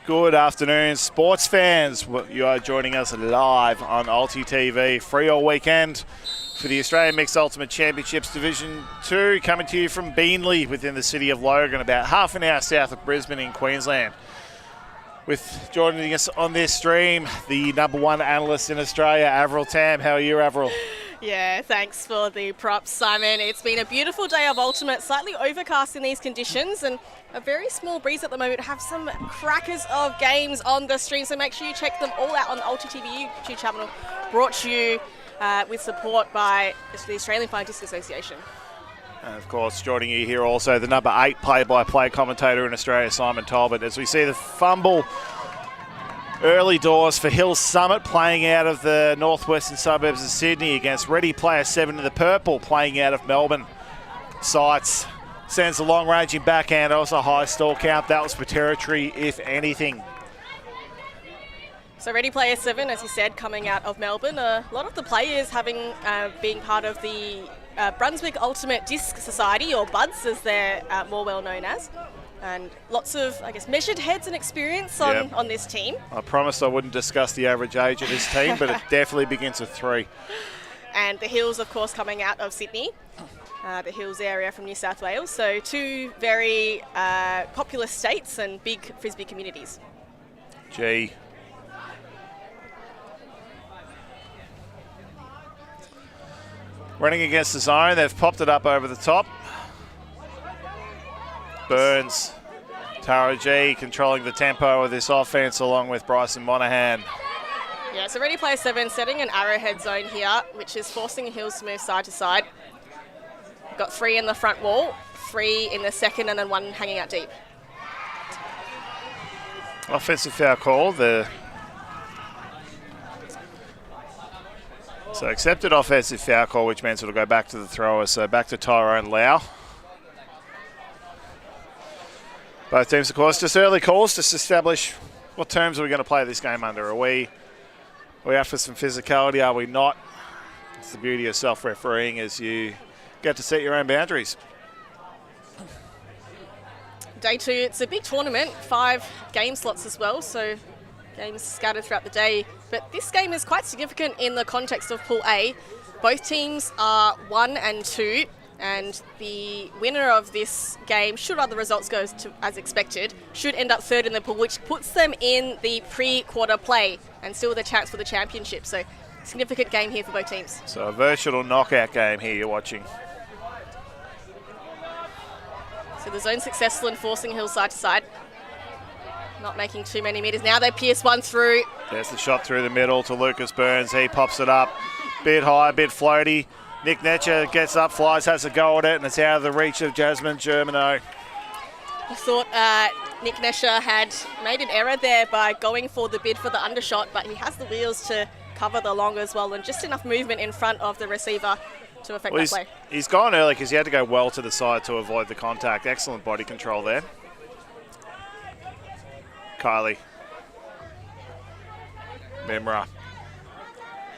Good afternoon, sports fans. You are joining us live on Ulti TV, free all weekend for the Australian Mixed Ultimate Championships Division 2, coming to you from Beenleigh within the city of Logan, about half an hour south of Brisbane in Queensland. With joining us on this stream, the #1 analyst in Australia, Avril Tam. How are you, Avril? Yeah, thanks for the props, Simon. It's been a beautiful day of Ultimate, slightly overcast in these conditions and a very small breeze at the moment. Have some crackers of games on the stream, so make sure you check them all out on the Ulti TV YouTube channel, brought to you with support by the Australian Fire Disc Association. And of course, joining you here also, the #8 play-by-play commentator in Australia, Simon Talbot, as we see the fumble early doors for Hills Summit playing out of the northwestern suburbs of Sydney against Ready Player 7 in the purple playing out of Melbourne. Sights sends a long-ranging backhand, also a high stall count. That was for territory, if anything. So Ready Player 7, as you said, coming out of Melbourne. A lot of the players having been part of the Brunswick Ultimate Disc Society, or BUDS as they're more well known as. And lots of, I guess, measured heads and experience on this team. I promised I wouldn't discuss the average age of this team, but it definitely begins with 3. And the Hills, of course, coming out of Sydney, the Hills area from New South Wales. So 2 very populous states and big Frisbee communities. Gee. Running against the zone, they've popped it up over the top. Burns, Tara G controlling the tempo of this offense along with Bryson Monahan. Yeah, so Ready Player 7 setting an arrowhead zone here, which is forcing Hills to move side to side. Got 3 in the front wall, 3 in the second, and then 1 hanging out deep. Offensive foul call. So accepted offensive foul call, which means it'll go back to the thrower. So back to Tyrone Lau. Both teams, of course, just early calls just to establish what terms are we going to play this game under. Are we out for some physicality? Are we not? It's the beauty of self-refereeing, as you get to set your own boundaries. Day 2, it's a big tournament, 5 game slots as well, so games scattered throughout the day. But this game is quite significant in the context of Pool A. Both teams are 1 and 2. And the winner of this game, should other results go as expected, should end up 3rd in the pool, which puts them in the pre-quarter play and still with a chance for the championship. So significant game here for both teams. So a virtual knockout game here you're watching. So the zone successful in forcing Hill side to side. Not making too many meters. Now they pierce 1 through. There's the shot through the middle to Lucas Burns. He pops it up. Bit high, bit floaty. Nick Netcher gets up, flies, has a go at it, and it's out of the reach of Jasmine Germano. I thought Nick Netcher had made an error there by going for the bid for the undershot, but he has the wheels to cover the long as well, and just enough movement in front of the receiver to affect that play. He's gone early because he had to go well to the side to avoid the contact. Excellent body control there. Kylie. Memra.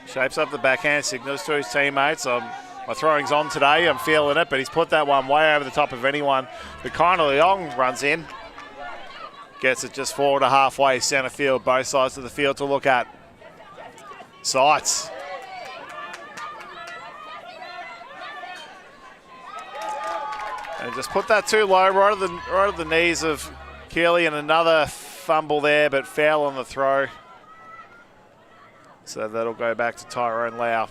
Shapes up the backhand, signals to his teammates. My throwing's on today, I'm feeling it, but he's put that one way over the top of anyone. But Kiner Leong runs in. Gets it just forward to halfway, centre field, both sides of the field to look at. Sights. And just put that too low, right at the knees of Keeley, and another fumble there, but foul on the throw. So that'll go back to Tyrone Lau.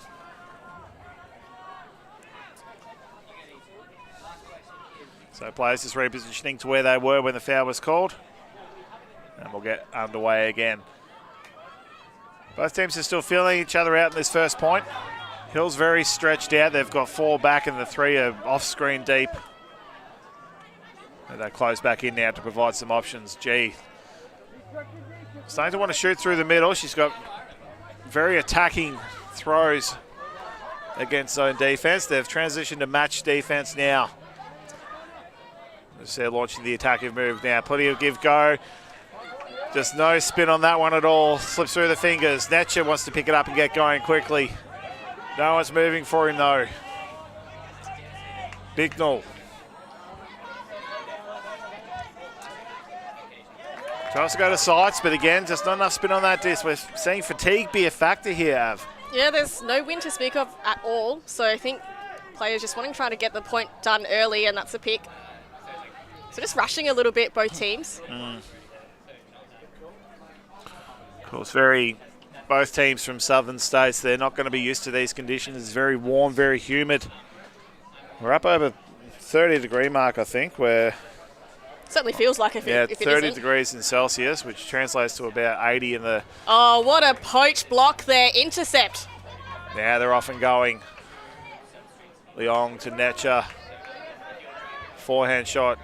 So players just repositioning to where they were when the foul was called. And we'll get underway again. Both teams are still feeling each other out in this first point. Hill's very stretched out. They've got 4 back and the 3 are off-screen deep. And they close back in now to provide some options. G. Starting to want to shoot through the middle. She's got very attacking throws against zone defense. They've transitioned to match defense now. They're launching the attacking move now. Plenty of give go. Just no spin on that one at all. Slips through the fingers. Netcher wants to pick it up and get going quickly. No one's moving for him though. Bignell. Tries to go to sights, but again, just not enough spin on that disc. We're seeing fatigue be a factor here, Av. Yeah, there's no wind to speak of at all, so I think players just wanting to try to get the point done early, and that's a pick. So just rushing a little bit, both teams. Of course, both teams from southern states, they're not going to be used to these conditions. It's very warm, very humid. We're up over 30-degree mark, I think. Certainly feels like if it 30 isn't. degrees in Celsius, which translates to about 80 in the... Oh, what a poach block there. Intercept. Now they're off and going. Leong to Netcher. Forehand shot.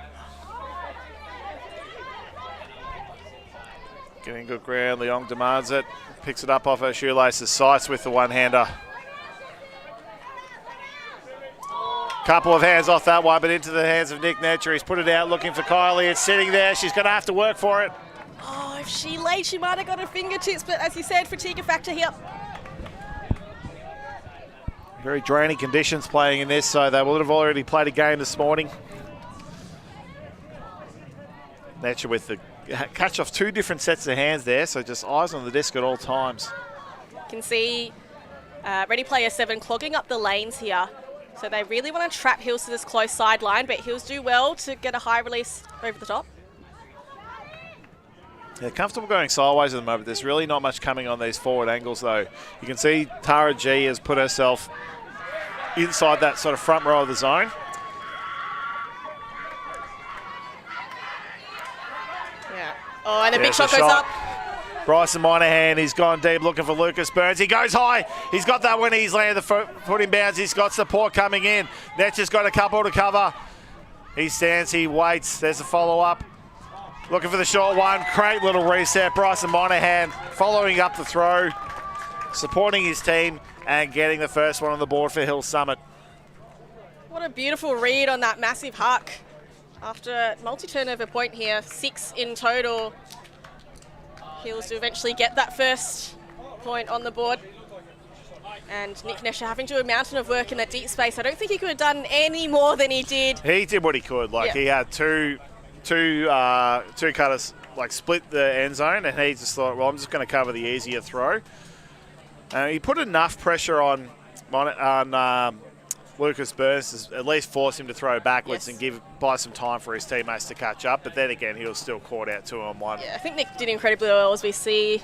Getting good ground. Leong demands it. Picks it up off her shoelaces. Sights with the one-hander. Couple of hands off that one, but into the hands of Nick Netcher. He's put it out looking for Kylie. It's sitting there. She's going to have to work for it. Oh, if she laid, she might have got her fingertips, but as you said, fatigue a factor here. Very draining conditions playing in this, so they would have already played a game this morning. Netcher with the catch off 2 different sets of hands there, so just eyes on the disc at all times. You can see ready player 7 clogging up the lanes here. So they really want to trap Hills to this close sideline, but Hills do well to get a high release over the top. Yeah, comfortable going sideways at the moment. There's really not much coming on these forward angles, though. You can see Tara G has put herself inside that sort of front row of the zone. Yeah. Oh, and a big shot goes up. Bryson Moynihan, he's gone deep looking for Lucas Burns. He goes high. He's got that when he's landed the foot in bounds. He's got support coming in. Netcher's got a couple to cover. He stands, he waits. There's a follow-up. Looking for the short one. Great little reset. Bryson Moynihan following up the throw, supporting his team and getting the first one on the board for Hill Summit. What a beautiful read on that massive huck. After a multi-turnover point here, 6 in total. Hills to eventually get that first point on the board. And Nick Netcher having to do a mountain of work in that deep space. I don't think he could have done any more than he did. He did what he could. He had two cutters, split the end zone, and he just thought, well, I'm just going to cover the easier throw. He put enough pressure on Lucas Burns to at least force him to throw backwards and buy some time for his teammates to catch up. But then again, he was still caught out 2-on-1. Yeah, I think Nick did incredibly well as we see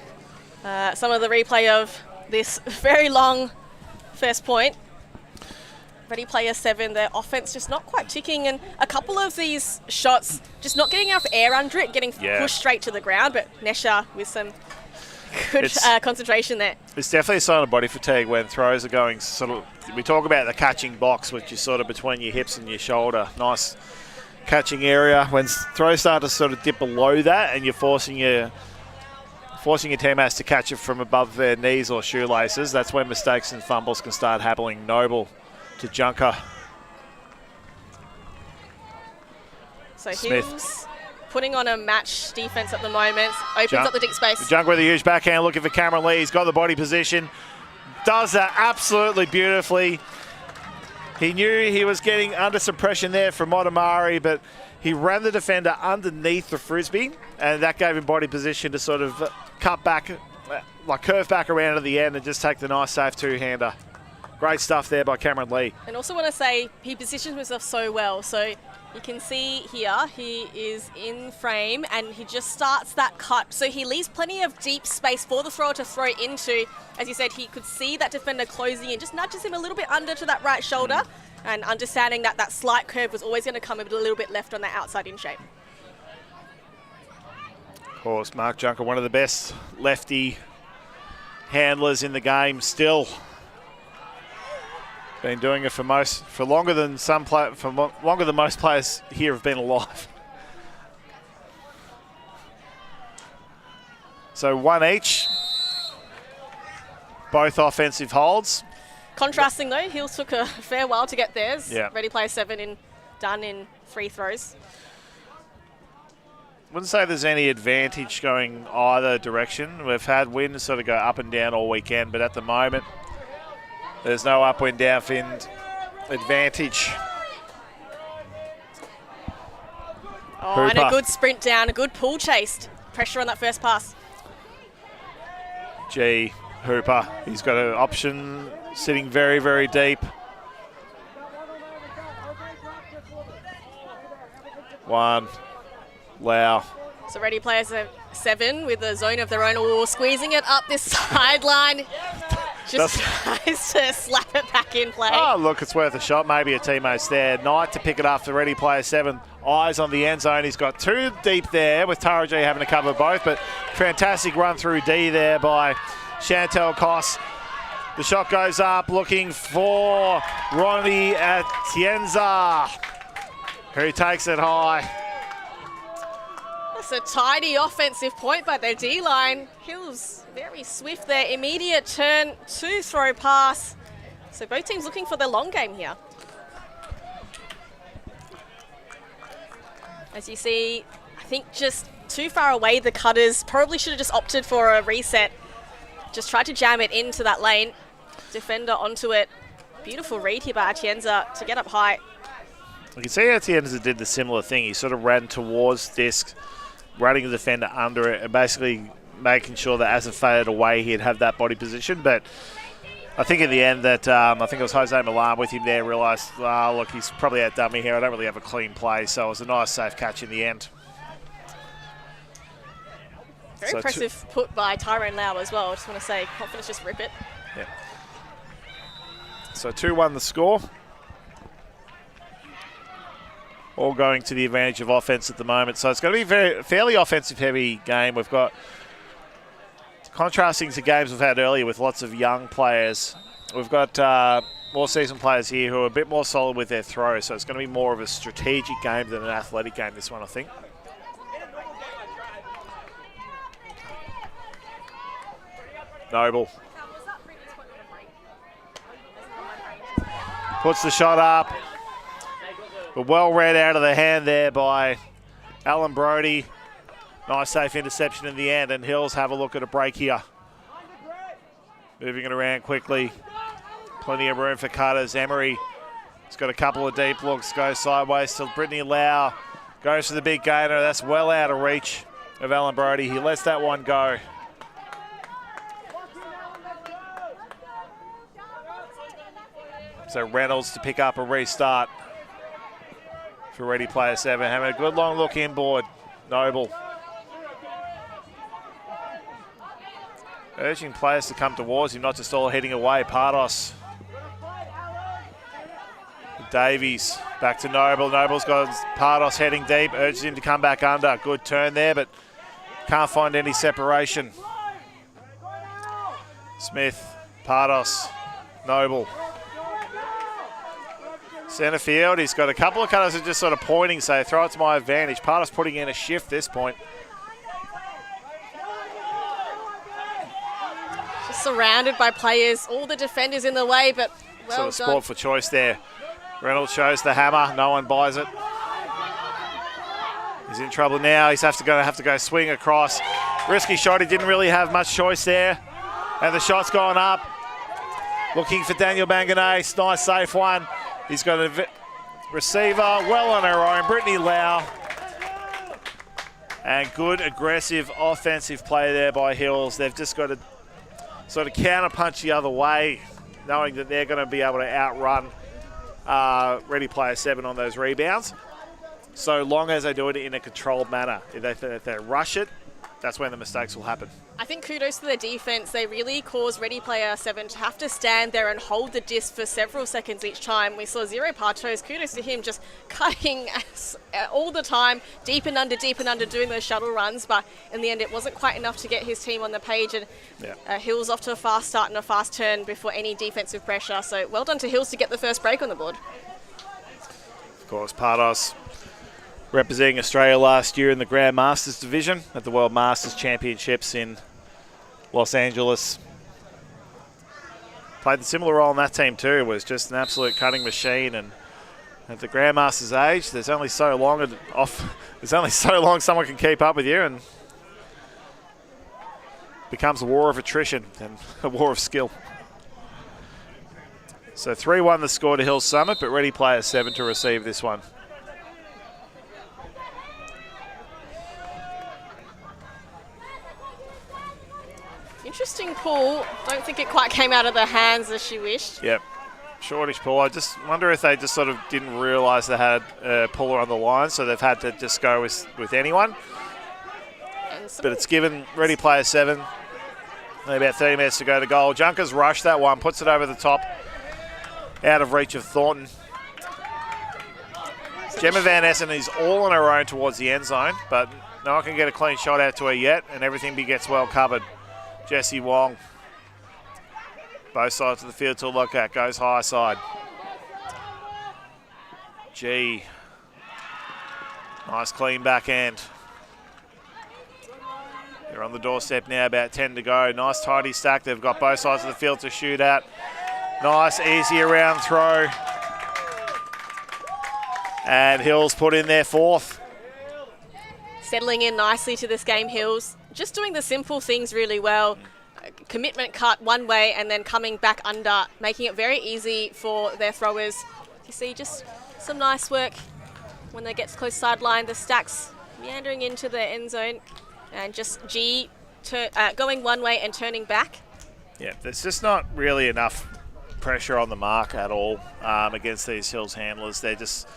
some of the replay of this very long first point. Ready player 7, their offense just not quite ticking, and a couple of these shots just not getting enough air under it, getting pushed straight to the ground. But Netcher with some good concentration there. It's definitely a sign of body fatigue when throws are going we talk about the catching box, which is sort of between your hips and your shoulder. Nice catching area. When throws start to sort of dip below that and you're forcing your teammates to catch it from above their knees or shoelaces, that's when mistakes and fumbles can start happening. Noble to Junker. So Hills putting on a match defense at the moment. Opens up the deep space. Junker with a huge backhand looking for Cameron Lee. He's got the body position. Does that absolutely beautifully. He knew he was getting under some pressure there from Motomari, but he ran the defender underneath the Frisbee, and that gave him body position to sort of cut back, curve back around to the end and just take the nice safe two-hander. Great stuff there by Cameron Lee. And also want to say he positions himself so well. So you can see here he is in frame and he just starts that cut. So he leaves plenty of deep space for the thrower to throw into. As you said, he could see that defender closing in, just nudges him a little bit under to that right shoulder, and understanding that that slight curve was always going to come a little bit left on that outside in shape. Of course, Mark Junker, one of the best lefty handlers in the game still. Been doing it for longer than longer than most players here have been alive. So one each, both offensive holds. Contrasting though, Hills took a fair while to get theirs. Yeah. Ready player 7 done in 3 throws. Wouldn't say there's any advantage going either direction. We've had winds sort of go up and down all weekend, but at the moment, there's no upwind, downwind advantage. Oh, and a good sprint down, a good pull chase pressure on that first pass. G. Hooper, he's got an option sitting very, very deep. One. Lau. So ready players are 7 with a zone of their own. Ooh, squeezing it up this sideline. Just tries to slap it back in play. Oh, look, it's worth a shot. Maybe a teammate's there. Knight to pick it up for ready player 7. Eyes on the end zone. He's got 2 deep there with Tara G having to cover both, but fantastic run through D there by Chantel Koss. The shot goes up looking for Ronnie Atienza, who takes it high. That's a tidy offensive point by their D-line. Hills very swift there. Immediate turn to throw pass. So both teams looking for the long game here. As you see, I think just too far away, the Cutters probably should have just opted for a reset. Just tried to jam it into that lane. Defender onto it. Beautiful read here by Atienza to get up high. You can see Atienza did the similar thing. He sort of ran towards disc, running the defender under it, and basically making sure that as it faded away, he'd have that body position. But I think in the end that, I think it was Jose Milan with him there, realised, look, he's probably outdone me here. I don't really have a clean play. So it was a nice, safe catch in the end. Very impressive put by Tyrone Lau as well. I just want to say, confidence, just rip it. Yeah. So 2-1 the score. All going to the advantage of offense at the moment. So it's going to be a fairly offensive-heavy game. We've got, contrasting to games we've had earlier with lots of young players, we've got more seasoned players here who are a bit more solid with their throw. So it's going to be more of a strategic game than an athletic game, this one, I think. Noble. Puts the shot up. But well read out of the hand there by Alan Brodie. Nice safe interception in the end, and Hills have a look at a break here. Moving it around quickly. Plenty of room for cutters. Emery has got a couple of deep looks, goes sideways to Brittany Lau. Goes for the big gainer. That's well out of reach of Alan Brodie. He lets that one go. So Reynolds to pick up a restart for ready player 7. Having a good long look inboard. Noble. Urging players to come towards him, not just all heading away. Pardos. Davies back to Noble. Noble's got Pardos heading deep. Urges him to come back under. Good turn there, but can't find any separation. Smith. Pardos. Noble. Centre field, he's got a couple of cutters that are just sort of pointing, so throw it to my advantage. Pardos putting in a shift this point. Just surrounded by players, all the defenders in the way, but well done. Sort of sport for choice there. Reynolds shows the hammer, no one buys it. He's in trouble now, he's have to go swing across. Risky shot, he didn't really have much choice there. And the shot's gone up. Looking for Daniel Banganese, nice safe one. He's got a receiver well on her own, Brittany Lau. And good aggressive offensive play there by Hills. They've just got to sort of counter-punch the other way, knowing that they're going to be able to outrun ready player 7 on those rebounds, so long as they do it in a controlled manner. If they rush it, that's when the mistakes will happen. I think kudos to their defense. They really caused ready player 7 to have to stand there and hold the disc for several seconds each time. We saw Zero Partos. Kudos to him, just cutting all the time, deep and under, doing those shuttle runs. But in the end, it wasn't quite enough to get his team on the page. And Hills off to a fast start and a fast turn before any defensive pressure. So well done to Hills to get the first break on the board. Of course, Pardos representing Australia last year in the Grand Masters division at the World Masters Championships in Los Angeles. Played a similar role in that team too, was just an absolute cutting machine, and at the Grand Masters age, there's only so long someone can keep up with you, and it becomes a war of attrition and a war of skill. So 3-1 the score to Hill Summit, but ready player 7 to receive this one. Interesting pull. Don't think it quite came out of the hands as she wished. Yep. Shortish pull. I just wonder if they just sort of didn't realise they had a puller on the line, so they've had to just go with anyone. But it's given ready player 7. Only about 30 minutes to go to goal. Junkers rushed that one, puts it over the top, out of reach of Thornton. Gemma Van Essen is all on her own towards the end zone, but no one can get a clean shot out to her yet, and everything gets well covered. Jessie Wong, both sides of the field to look at, goes high side. G, nice clean back end. They're on the doorstep now, about 10 to go. Nice tidy stack. They've got both sides of the field to shoot at. Nice, easy around throw. And Hills put in their 4th. Settling in nicely to this game, Hills. Just doing the simple things really well. Commitment cut one way and then coming back under, making it very easy for their throwers. You see just some nice work when they get close sideline. The stacks meandering into the end zone. And just G going one way and turning back. Yeah, there's just not really enough pressure on the mark at all against these Hills handlers. They're just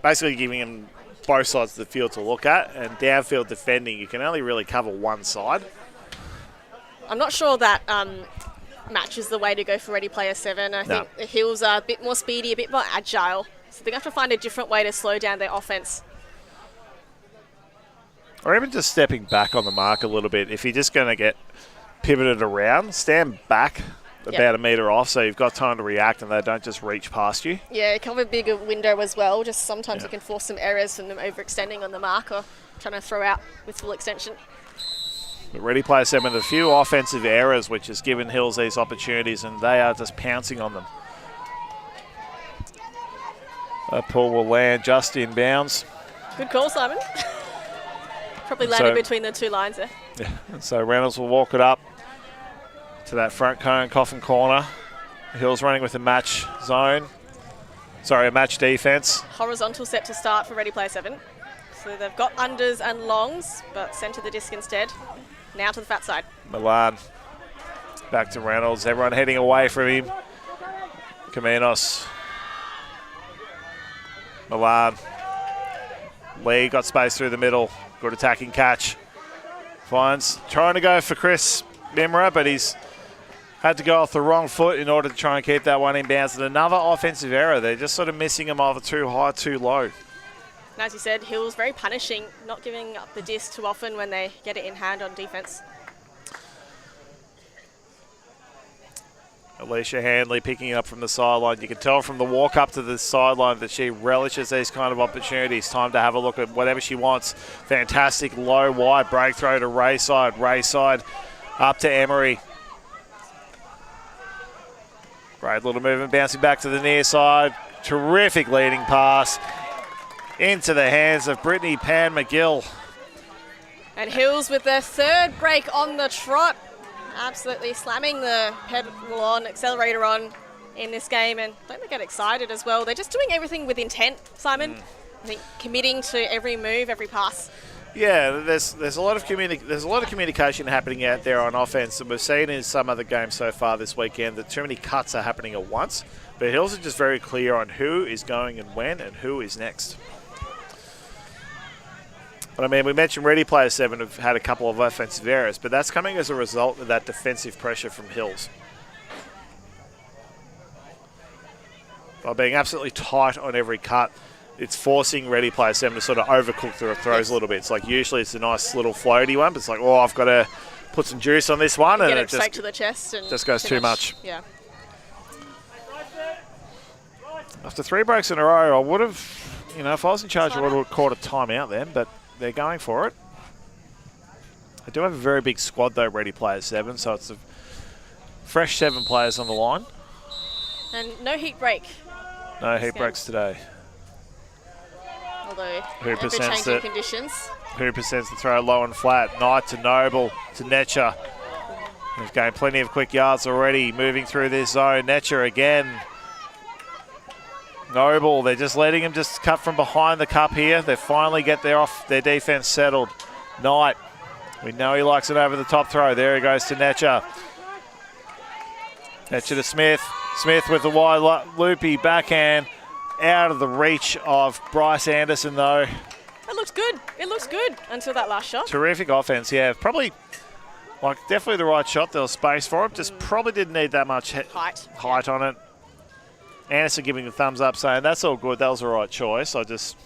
basically giving them both sides of the field to look at, and downfield defending, you can only really cover one side. I'm not sure that matches the way to go for ready player 7. I think the Hills are a bit more speedy, a bit more agile. So they're going to have to find a different way to slow down their offense. Or even just stepping back on the mark a little bit. If you're just going to get pivoted around, stand back about a metre off so you've got time to react and they don't just reach past you. Yeah, cover a bigger window as well. Just sometimes you can force some errors from them overextending on the mark or trying to throw out with full extension. But ready player 7 with a few offensive errors, which has given Hills these opportunities, and they are just pouncing on them. That pull will land just in bounds. Good call, Simon. Probably landed between the two lines there. Yeah, and so Reynolds will walk it up to that front cone, coffin corner. Hills running with a match zone. Sorry, a match defense. Horizontal set to start for ready player 7. So they've got unders and longs, but sent to the disc instead. Now to the fat side. Milan back to Reynolds. Everyone heading away from him. Caminos. Milan. Lee got space through the middle. Good attacking catch. Finds, trying to go for Chris Mimra, but he's had to go off the wrong foot in order to try and keep that one in bounds. And another offensive error. They're just sort of missing him either too high, too low. And as you said, Hills very punishing, not giving up the disc too often when they get it in hand on defense. Alicia Handley picking it up from the sideline. You can tell from the walk up to the sideline that she relishes these kind of opportunities. Time to have a look at whatever she wants. Fantastic low wide break throw to Rayside. Rayside up to Emery. Great little movement, bouncing back to the near side. Terrific leading pass into the hands of Brittany Pan McGill. And Hills with their 3rd break on the trot. Absolutely slamming the pedal on, accelerator on in this game, and don't they get excited as well? They're just doing everything with intent, Simon. I think committing to every move, every pass. Yeah, there's a lot of communication happening out there on offense, and we've seen in some other games so far this weekend that too many cuts are happening at once. But Hills are just very clear on who is going and when and who is next. But I mean, we mentioned ready player 7 have had a couple of offensive errors, but that's coming as a result of that defensive pressure from Hills. By being absolutely tight on every cut, it's forcing ready player 7 to sort of overcook their throws a little bit. It's like usually it's a nice little floaty one, but it's like, oh, I've got to put some juice on this one. And it it just straight to the chest. And just goes too much. Yeah. After 3 breaks in a row, I would have, if I was in charge, I would have caught a timeout then, but they're going for it. I do have a very big squad though, ready player 7, so it's a fresh 7 players on the line. And no heat break. No heat breaks today. Although Hooper sends ever-changing conditions. Hooper sends the throw low and flat. Knight to Noble to Netcher. They've gained plenty of quick yards already moving through this zone. Netcher again. Noble, they're just letting him just cut from behind the cup here. They finally get their defense settled. Knight We know he likes it over the top throw. There he goes to Netcher. Netcher to Smith. Smith with the wide loopy backhand. Out of the reach of Bryce Anderson, though. It looks good. It looks good until that last shot. Terrific offense, yeah. Probably, like, definitely the right shot. There was space for it. Just probably didn't need that much height on it. Anderson giving the thumbs up, saying that's all good. That was the right choice. I just,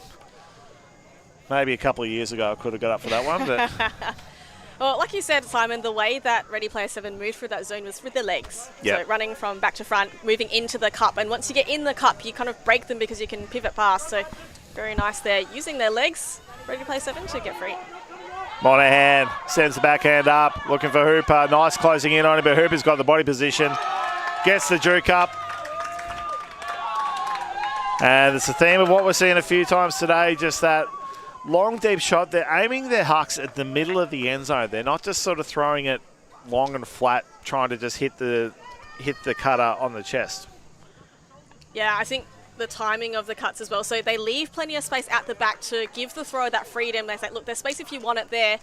maybe a couple of years ago, I could have got up for that one, but. Well, like you said, Simon, the way that Ready Player 7 moved through that zone was with their legs. Yep. So running from back to front, moving into the cup. And once you get in the cup, you kind of break them because you can pivot past. So very nice there. Using their legs, Ready Player 7 to get free. Monahan sends the backhand up, looking for Hooper. Nice closing in on him, but Hooper's got the body position. Gets the juke up. And it's the theme of what we're seeing a few times today, just that long, deep shot. They're aiming their hucks at the middle of the end zone. They're not just sort of throwing it long and flat, trying to just hit the cutter on the chest. Yeah, I think the timing of the cuts as well. So they leave plenty of space at the back to give the thrower that freedom. They say, look, there's space if you want it there.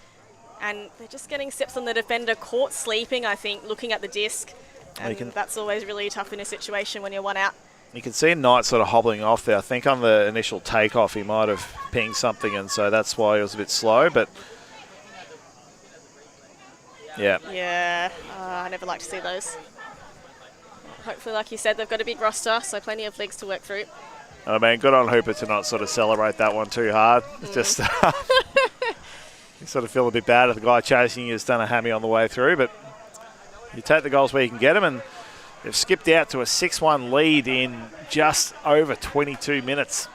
And they're just getting steps on the defender, caught sleeping, I think, looking at the disc. And that's always really tough in a situation when you're one out. You can see Knight sort of hobbling off there. I think on the initial takeoff he might have pinged something, and so that's why he was a bit slow, but yeah. Yeah, I never like to see those. Hopefully, like you said, they've got a big roster, so plenty of leagues to work through. I mean, good on Hooper to not sort of celebrate that one too hard. Just you sort of feel a bit bad if the guy chasing you has done a hammy on the way through, but you take the goals where you can get them, and they've skipped out to a 6-1 lead in just over 22 minutes.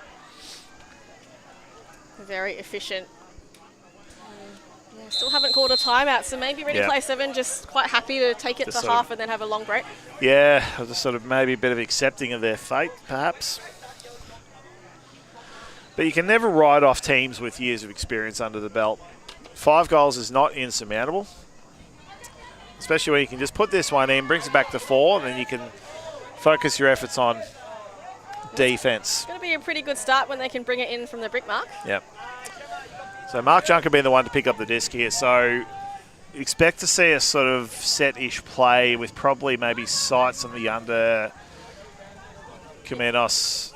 Very efficient. Yeah, still haven't called a timeout, so maybe Ready Player 7 just quite happy to take it to half and then have a long break. Yeah, just sort of maybe a bit of accepting of their fate, perhaps. But you can never write off teams with years of experience under the belt. 5 goals is not insurmountable. Especially when you can just put this one in, brings it back to 4, and then you can focus your efforts on defence. It's going to be a pretty good start when they can bring it in from the brick mark. Yep. So Mark Junker being the one to pick up the disc here. So expect to see a sort of set-ish play with probably maybe sights on the under Kamenos.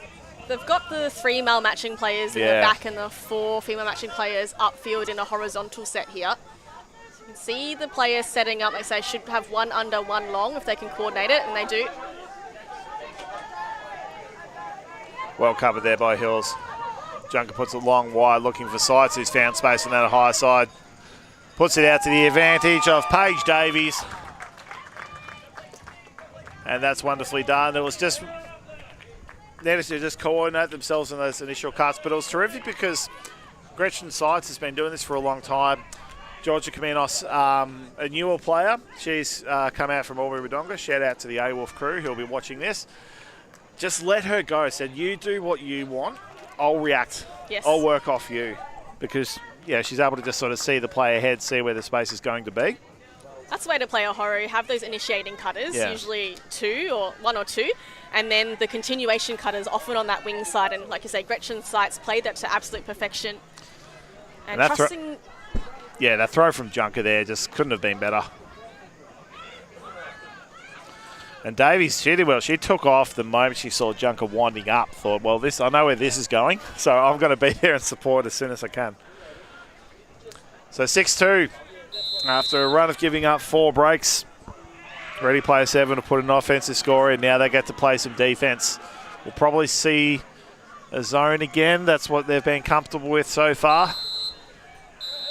They've got the 3 male matching players in the back and the 4 female matching players upfield in a horizontal set here. You can see the players setting up. They say should have 1 under, 1 long if they can coordinate it, and they do. Well covered there by Hills. Junker puts it long, wide, looking for sights. He's found space on that high side. Puts it out to the advantage of Paige Davies. And that's wonderfully done. It was just, they had to just coordinate themselves in those initial cuts, but it was terrific because Gretchen Seitz has been doing this for a long time. Georgia Kamenos, a newer player. She's come out from Albury-Wodonga. Shout out to the AWolf crew who'll be watching this. Just let her go. Said, you do what you want. I'll react. Yes. I'll work off you. Because, yeah, she's able to just sort of see the play ahead, see where the space is going to be. That's the way to play a horror. Have those initiating cutters, usually 2 or 1 or 2, and then the continuation cutters often on that wing side. And like you say, Gretchen Seitz played that to absolute perfection. And trusting... Yeah, that throw from Junker there just couldn't have been better. And Davies, she did well. She took off the moment she saw Junker winding up. Thought, well, I know where this is going, so I'm going to be there and support as soon as I can. So 6-2 after a run of giving up 4 breaks. Ready Player 7 to put an offensive score in. Now they get to play some defence. We'll probably see a zone again. That's what they've been comfortable with so far.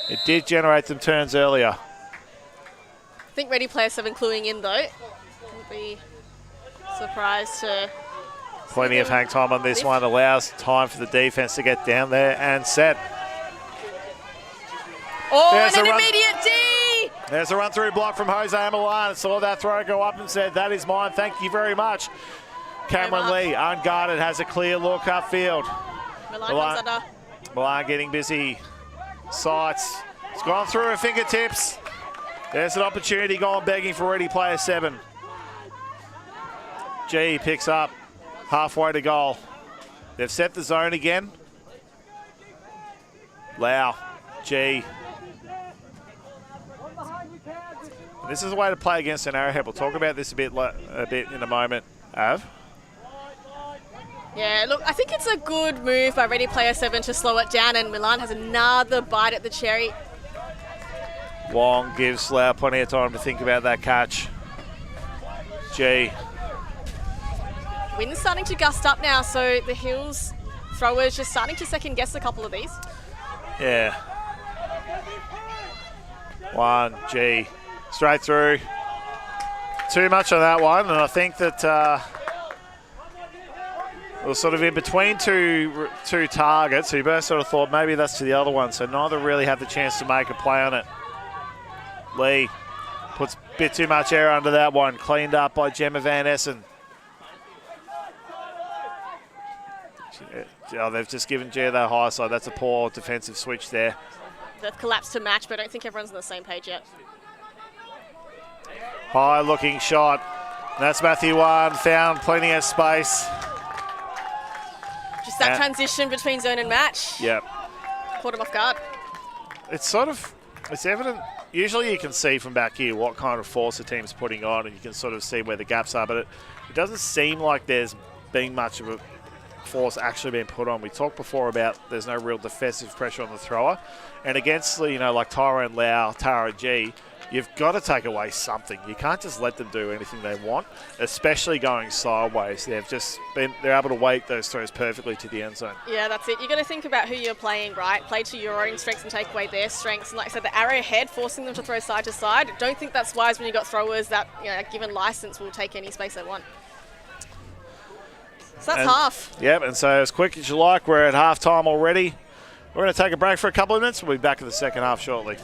It did generate them turns earlier. I think Ready Player 7 cluing in though. Wouldn't be surprised to... Plenty of hang time on this one. Allows time for the defence to get down there and set. Oh, there's and an immediate D! There's a run-through block from Jose Milan. Saw that throw go up and said, that is mine. Thank you very much. Cameron Lee, unguarded, has a clear look upfield. Milan comes under. Milan getting busy. Sights. It's gone through her fingertips. There's an opportunity gone begging for Ready Player 7. G picks up halfway to goal. They've set the zone again. Lau. G. This is a way to play against an arrowhead. We'll talk about this a bit in a moment, Av. Yeah, look, I think it's a good move by Ready Player 7 to slow it down, and Milan has another bite at the cherry. Wong gives Slough plenty of time to think about that catch. G. Wind's starting to gust up now, so the Hills throwers just starting to second guess a couple of these. Yeah. 1, G. Straight through. Too much on that one, and I think that it was sort of in between two targets, so you both sort of thought maybe that's to the other one, so neither really had the chance to make a play on it. Lee puts a bit too much air under that one, cleaned up by Gemma Van Essen. Oh, they've just given Gia that high side. That's a poor defensive switch there. They've collapsed to match, but I don't think everyone's on the same page yet. High looking shot. That's Matthew One, found plenty of space. Just that transition between zone and match. Yep. Caught him off guard. It's evident. Usually you can see from back here what kind of force the team's putting on, and you can sort of see where the gaps are, but it doesn't seem like there's been much of a force actually being put on. We talked before about there's no real defensive pressure on the thrower, and against, you know, like Tyrone Lau, Tara G, you've got to take away something. You can't just let them do anything they want, especially going sideways. They're able to weight those throws perfectly to the end zone. Yeah, that's it. You've got to think about who you're playing, right? Play to your own strengths and take away their strengths. And like I said, the arrowhead, forcing them to throw side to side. Don't think that's wise when you've got throwers that, you know, given license, will take any space they want. So that's half. Yep, and so as quick as you like, we're at half-time already. We're going to take a break for a couple of minutes. We'll be back in the second half shortly.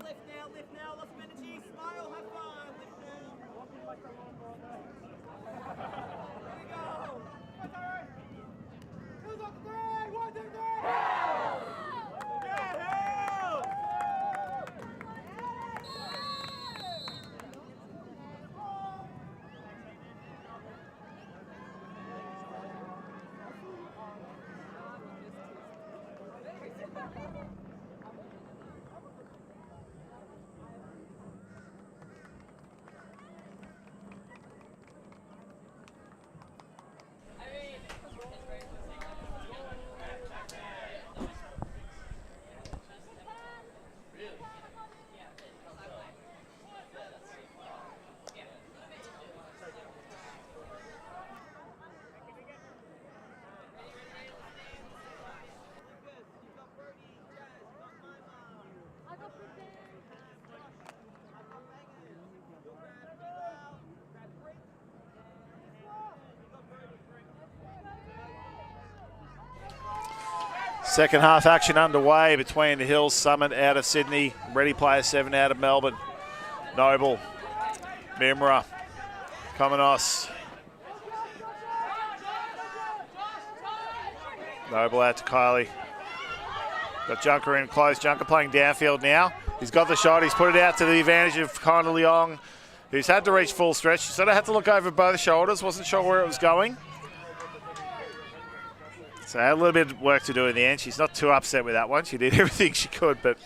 Lift now, lots of energy, smile, have fun, lift now. There we go. Who's on 3? 1, 2, 3. Second half action underway between the Hills Summit out of Sydney, Ready Player 7 out of Melbourne. Noble, Mimra, Komenos. Noble out to Kylie. Got Junker in close. Junker playing downfield now. He's got the shot. He's put it out to the advantage of Connor Leong, who's had to reach full stretch. Sort of had to look over both shoulders. Wasn't sure where it was going. So had a little bit of work to do in the end. She's not too upset with that one. She did everything she could, but...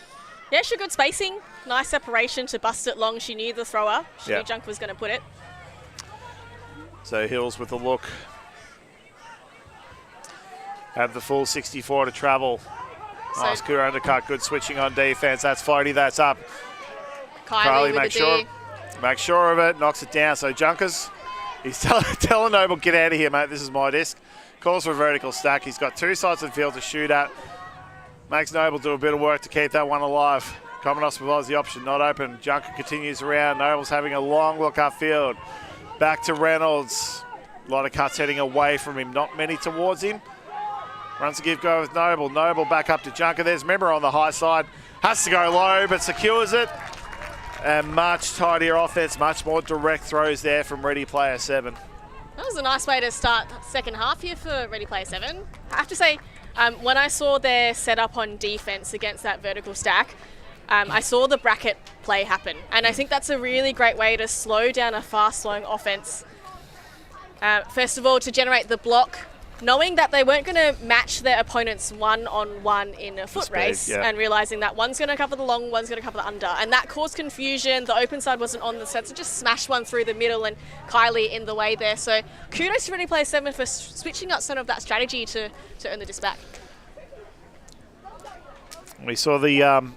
Yeah, she had good spacing. Nice separation to bust it long. She knew the thrower. She knew Junker was going to put it. So Hills with the look. Have the full 64 to travel. Nice good undercut, good switching on defense. That's floaty, that's up. Kylie make sure of it, knocks it down. So Junkers, he's telling Noble, get out of here, mate. This is my disc. Calls for a vertical stack. He's got two sides of the field to shoot at. Makes Noble do a bit of work to keep that one alive. Komenos provides the option, not open. Junker continues around. Noble's having a long look upfield. Back to Reynolds. A lot of cuts heading away from him, not many towards him. Runs a give go with Noble. Noble back up to Junker. There's Member on the high side. Has to go low, but secures it. And much tidier offense, much more direct throws there from Ready Player 7. That was a nice way to start second half here for Ready Player 7. I have to say, when I saw their setup on defense against that vertical stack, I saw the bracket play happen. And I think that's a really great way to slow down a fast-flowing offense. First of all, to generate the block, knowing that they weren't going to match their opponents one-on-one in a foot race, and realising that one's going to cover the long, one's going to cover the under. And that caused confusion. The open side wasn't on the set, so just smashed one through the middle and Kylie in the way there. So kudos to Ready Player 7 for switching up some of that strategy to earn the disc back. We saw the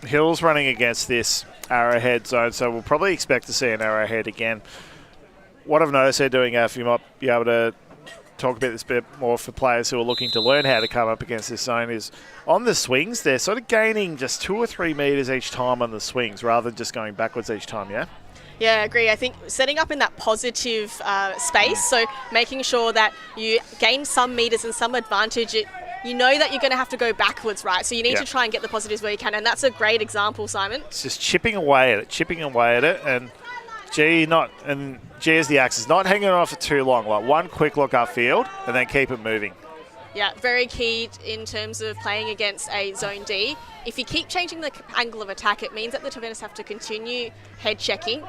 Hills running against this arrowhead zone, so we'll probably expect to see an arrowhead again. What I've noticed they're doing, if you might be able to talk about this a bit more for players who are looking to learn how to come up against this zone, is on the swings, they're sort of gaining just 2 or 3 metres each time on the swings rather than just going backwards each time, yeah? Yeah, I agree. I think setting up in that positive space, so making sure that you gain some metres and some advantage, you know that you're going to have to go backwards, right? So you need to try and get the positives where you can, and that's a great example, Simon. It's just chipping away at it, and G is the axis, not hanging on for too long, like one quick look upfield and then keep it moving. Yeah, very key in terms of playing against a zone D. If you keep changing the angle of attack, it means that the defenders have to continue head checking,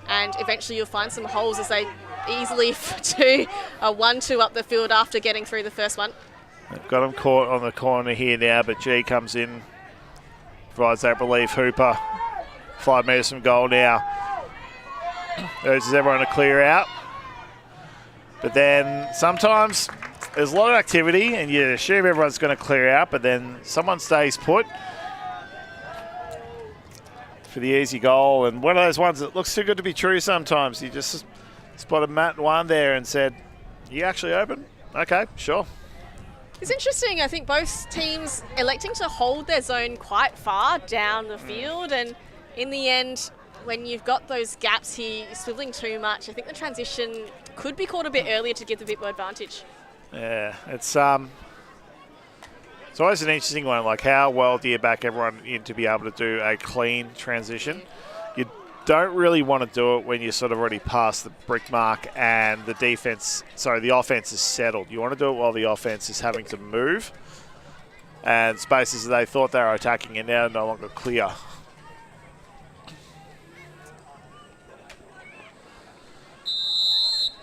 and eventually you'll find some holes as they easily do a 1-2 up the field after getting through the first one. They've got him caught on the corner here now, but G comes in, provides that relief. Hooper, 5 metres from goal now. Urges everyone to clear out. But then sometimes there's a lot of activity and you assume everyone's going to clear out, but then someone stays put for the easy goal. And one of those ones that looks too good to be true sometimes. You just spotted Matt one there and said, "You actually open? Okay, sure." It's interesting. I think both teams electing to hold their zone quite far down the field, and in the end, when you've got those gaps here, you're swiveling too much. I think the transition could be caught a bit earlier to give the bit more advantage. Yeah, it's It's always an interesting one, like how well do you back everyone in to be able to do a clean transition? You don't really want to do it when you're sort of already past the brick mark and the the offense is settled. You want to do it while the offense is having to move. And spaces that they thought they were attacking are now no longer clear.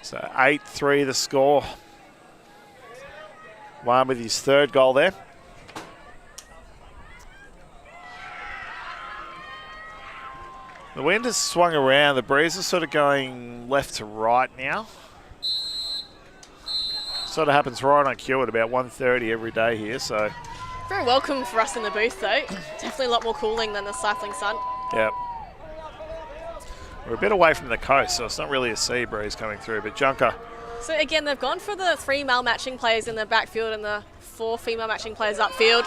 So 8-3 the score. One with his third goal there. The wind has swung around. The breeze is sort of going left to right now. Sort of happens right on cue at about 1:30 every day here. So Very welcome for us in the booth, though. Definitely a lot more cooling than the stifling sun. Yep. We're a bit away from the coast, so it's not really a sea breeze coming through. But Junker. So again, they've gone for the 3 male matching players in the backfield and the 4 female matching players upfield.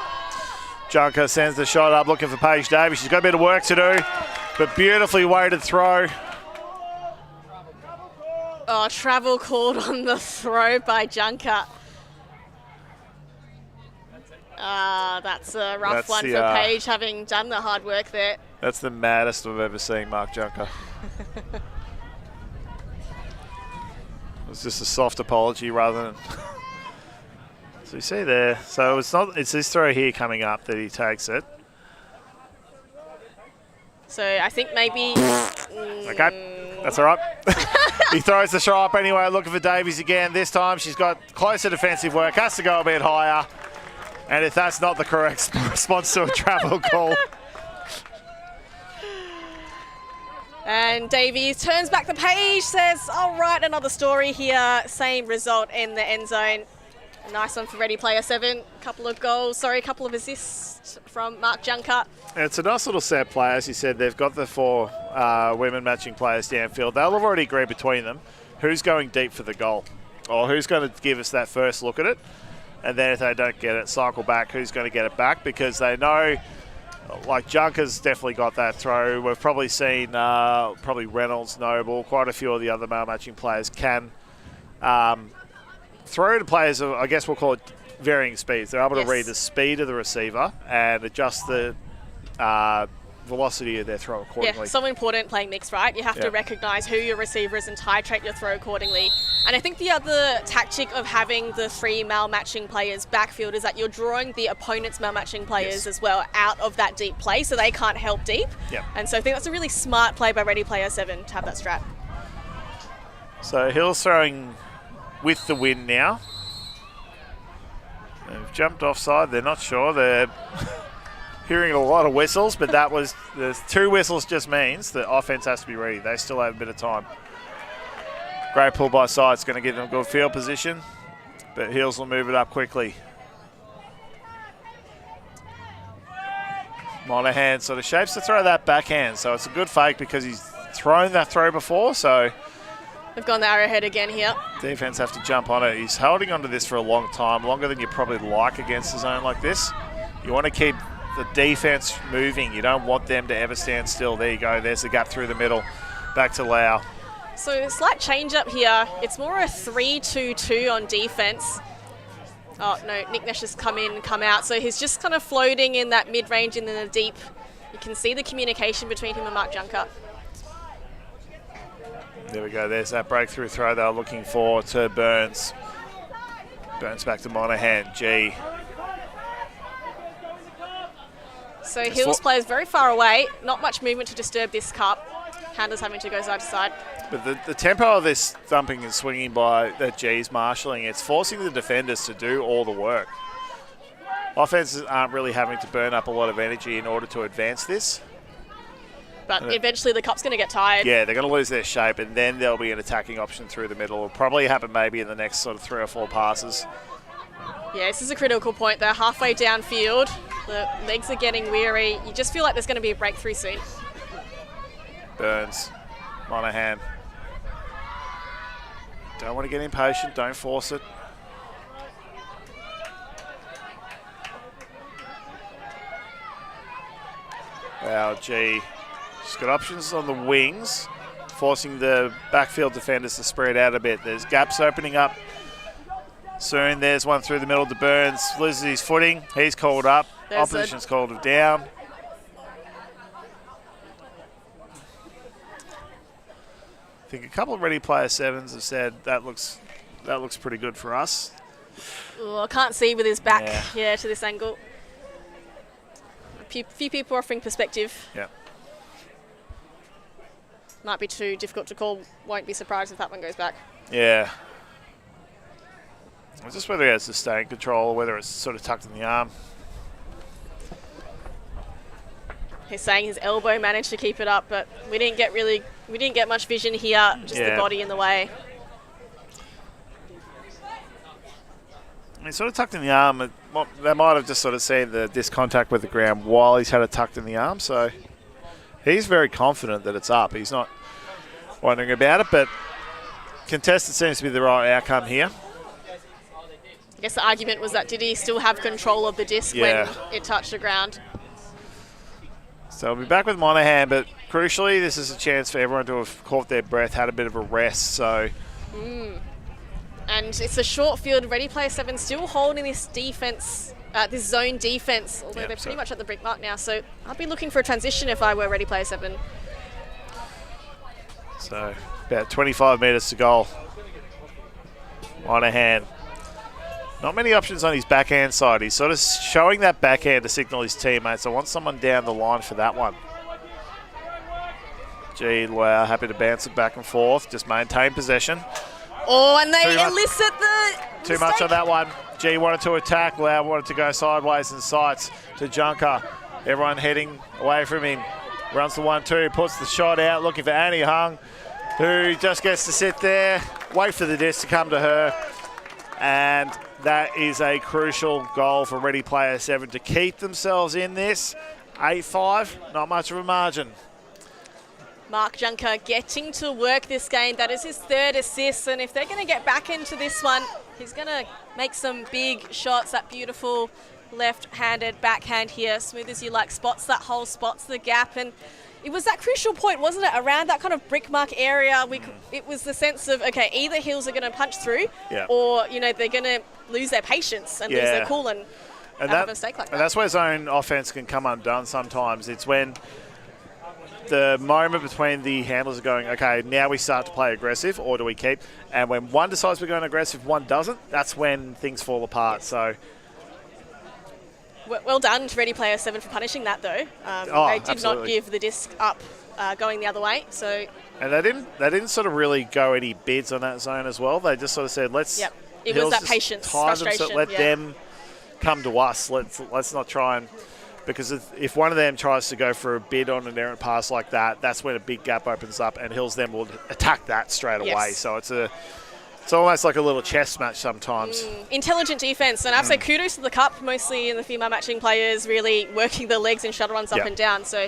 Junker sends the shot up, looking for Paige Davies. She's got a bit of work to do, but beautifully weighted throw. Oh, travel called on the throw by Junker. That's a rough one for Paige, having done the hard work there. That's the maddest I've ever seen Mark Junker. It's just a soft apology rather than... So you see there, so it's this throw here coming up that he takes it. So I think maybe... Okay, that's all right. He throws the shot up anyway, looking for Davies again. This time she's got closer defensive work, has to go a bit higher. And if that's not the correct response to a travel call. And Davies turns back the page, says, all right, another story here. Same result in the end zone. A nice one for Ready Player 7. Couple of assists from Mark Junker. It's a nice little set play. As you said, they've got the 4 women matching players downfield. They'll have already agreed between them who's going deep for the goal or who's going to give us that first look at it. And then if they don't get it, cycle back, who's going to get it back, because they know, like Junker's definitely got that throw. We've probably seen probably Reynolds, Noble, quite a few of the other male matching players can throw to players of, I guess we'll call it varying speeds. They're able to read the speed of the receiver and adjust the velocity of their throw accordingly. Yeah, so important playing mixed, right? You have to recognise who your receiver is and titrate your throw accordingly. And I think the other tactic of having the 3 male matching players backfield is that you're drawing the opponent's male matching players as well out of that deep play so they can't help deep. Yep. And so I think that's a really smart play by Ready Player 7 to have that strat. So Hill's throwing with the wind now. They've jumped offside. They're not sure. They're hearing a lot of whistles, but that was the 2 whistles just means the offense has to be ready. They still have a bit of time. Great pull by side. It's going to give them good field position, but Hills will move it up quickly. Monahan sort of shapes to throw that backhand, so it's a good fake because he's thrown that throw before, so they've gone the arrowhead again here. Defense have to jump on it. He's holding onto this for a long time, longer than you probably like against a zone like this. You want to keep the defense moving. You don't want them to ever stand still. There you go. There's the gap through the middle. Back to Lau. So slight change up here. It's more a 3-2-2 on defense. Oh, no, Nick Nash has come in, come out. So he's just kind of floating in that mid-range and then the deep. You can see the communication between him and Mark Junker. There we go. There's that breakthrough throw they were looking for to Burns. Burns back to Monahan. G. So Hills plays very far away. Not much movement to disturb this cup. Handler's having to go side to side. But the tempo of this thumping and swinging by that G's marshalling, it's forcing the defenders to do all the work. Offenses aren't really having to burn up a lot of energy in order to advance this. But eventually the cup's going to get tired. Yeah, they're going to lose their shape, and then there'll be an attacking option through the middle. It'll probably happen maybe in the next sort of 3 or 4 passes. Yeah, this is a critical point. They're halfway downfield. The legs are getting weary. You just feel like there's going to be a breakthrough soon. Burns. Monahan. Don't want to get impatient. Don't force it. Wow, G. She's got options on the wings, forcing the backfield defenders to spread out a bit. There's gaps opening up soon. There's one through the middle to Burns. Loses his footing. He's called up. Opposition's called him down. I think a couple of ready player sevens have said that looks pretty good for us. Oh, I can't see with his back to this angle. A few people offering perspective. Yeah. Might be too difficult to call. Won't be surprised if that one goes back. Yeah. It's just whether he has sustained control or whether it's sort of tucked in the arm. He's saying his elbow managed to keep it up, but we didn't get much vision here, just the body in the way. He's sort of tucked in the arm. They might have just sort of seen the discontact with the ground while he's had it tucked in the arm, so he's very confident that it's up. He's not wondering about it, but contested seems to be the right outcome here. I guess the argument was that did he still have control of the disc when it touched the ground? So we'll be back with Monahan, but crucially, this is a chance for everyone to have caught their breath, had a bit of a rest. So, and it's a short field. Ready player 7 still holding this defense, this zone defense, although they're pretty much at the brick mark now. So I'd be looking for a transition if I were ready player 7. So about 25 metres to goal. Monahan. Not many options on his backhand side. He's sort of showing that backhand to signal his teammates. I want someone down the line for that one. Wow, happy to bounce it back and forth. Just maintain possession. Oh, and they elicit the Too much on that one. G wanted to attack. Lau wanted to go sideways and sights to Junker. Everyone heading away from him. Runs the 1-2, puts the shot out, looking for Annie Hung, who just gets to sit there, wait for the disc to come to her. And that is a crucial goal for Ready Player 7 to keep themselves in this. 8-5, not much of a margin. Mark Junker getting to work this game. That is his 3rd assist, and if they're going to get back into this one, he's going to make some big shots. That beautiful left-handed backhand here, smooth as you like, spots that hole, spots the gap, and it was that crucial point, wasn't it, around that kind of brick mark area. It was the sense of, okay, either Hills are going to punch through or, you know, they're going to lose their patience and lose their cool and have a mistake like that. And that's where zone offense can come undone sometimes. It's when the moment between the handlers are going, okay, now we start to play aggressive, or do we keep? And when one decides we're going aggressive, one doesn't, that's when things fall apart. So well done to Ready Player 7 for punishing that, though. They did not give the disc up going the other way. So, and they didn't sort of really go any bids on that zone as well. They just sort of said, let's. Yep. It was that patience, frustration. Let them come to us. Let's not try and, because if one of them tries to go for a bid on an errant pass like that, that's when a big gap opens up, and Hills then will attack that straight away. So it's almost like a little chess match sometimes. Intelligent defense, and I have to say kudos to the Cup, mostly in the female matching players, really working their legs and shuttle runs up and down. So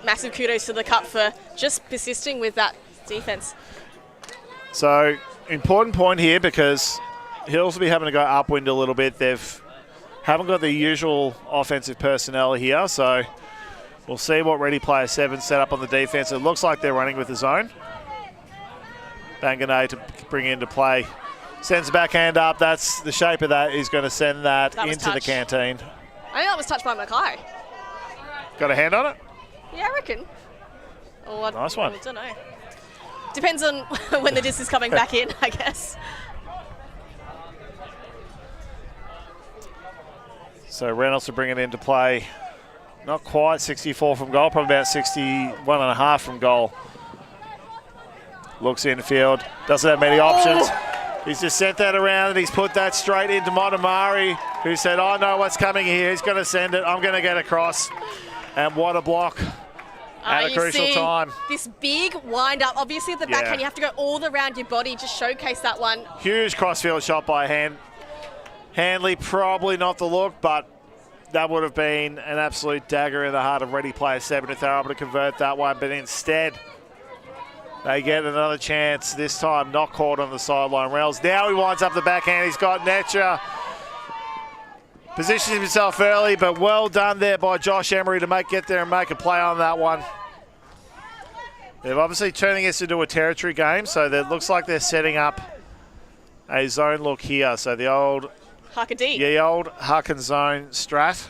massive kudos to the Cup for just persisting with that defense. So important point here, because Hills will be having to go upwind a little bit. Haven't got the usual offensive personnel here, so we'll see what Ready Player 7 set up on the defense. It looks like they're running with the zone. Banganay to bring into play. Sends the backhand up. That's the shape of that. He's going to send that into the canteen. I think that was touched by Mickael. Got a hand on it? Yeah, I reckon. Nice one. I don't know. Depends on when the disc is coming back in, I guess. So Reynolds to bring it into play. Not quite 64 from goal, probably about 61.5 from goal. Looks infield, doesn't have many options. He's just sent that around and he's put that straight into Motamari, who said, I know what's coming here. He's going to send it. I'm going to get across. And what a block at a crucial time. This big wind up. Obviously at the backhand, you have to go all around your body, just showcase that one. Huge crossfield shot by Handley. Probably not the look, but that would have been an absolute dagger in the heart of Ready Player 7 if they're able to convert that one. But instead, they get another chance, this time not caught on the sideline rails. Now he winds up the backhand. He's got Netcher. Positions himself early, but well done there by Josh Emery to get there and make a play on that one. They're obviously turning this into a territory game, so it looks like they're setting up a zone look here. So the old Huckadee. the old huck and zone strat,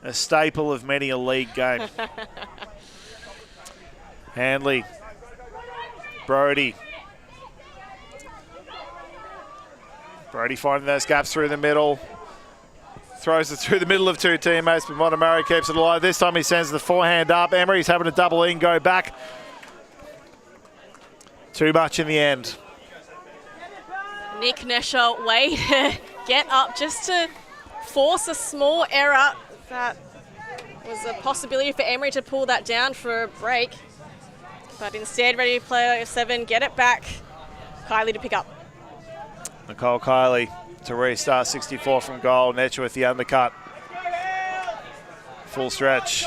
a staple of many a league game. Handley, Brody finding those gaps through the middle. Throws it through the middle of two teammates, but Montgomery keeps it alive. This time he sends the forehand up. Emery's having a double in, go back. Too much in the end. Nick Nesher way to get up just to force a small error. That was a possibility for Emery to pull that down for a break. But instead, ready to play 7, get it back. Kylie to pick up. Nicole Kylie to restart, 64 from goal. Netcher with the undercut. Full stretch.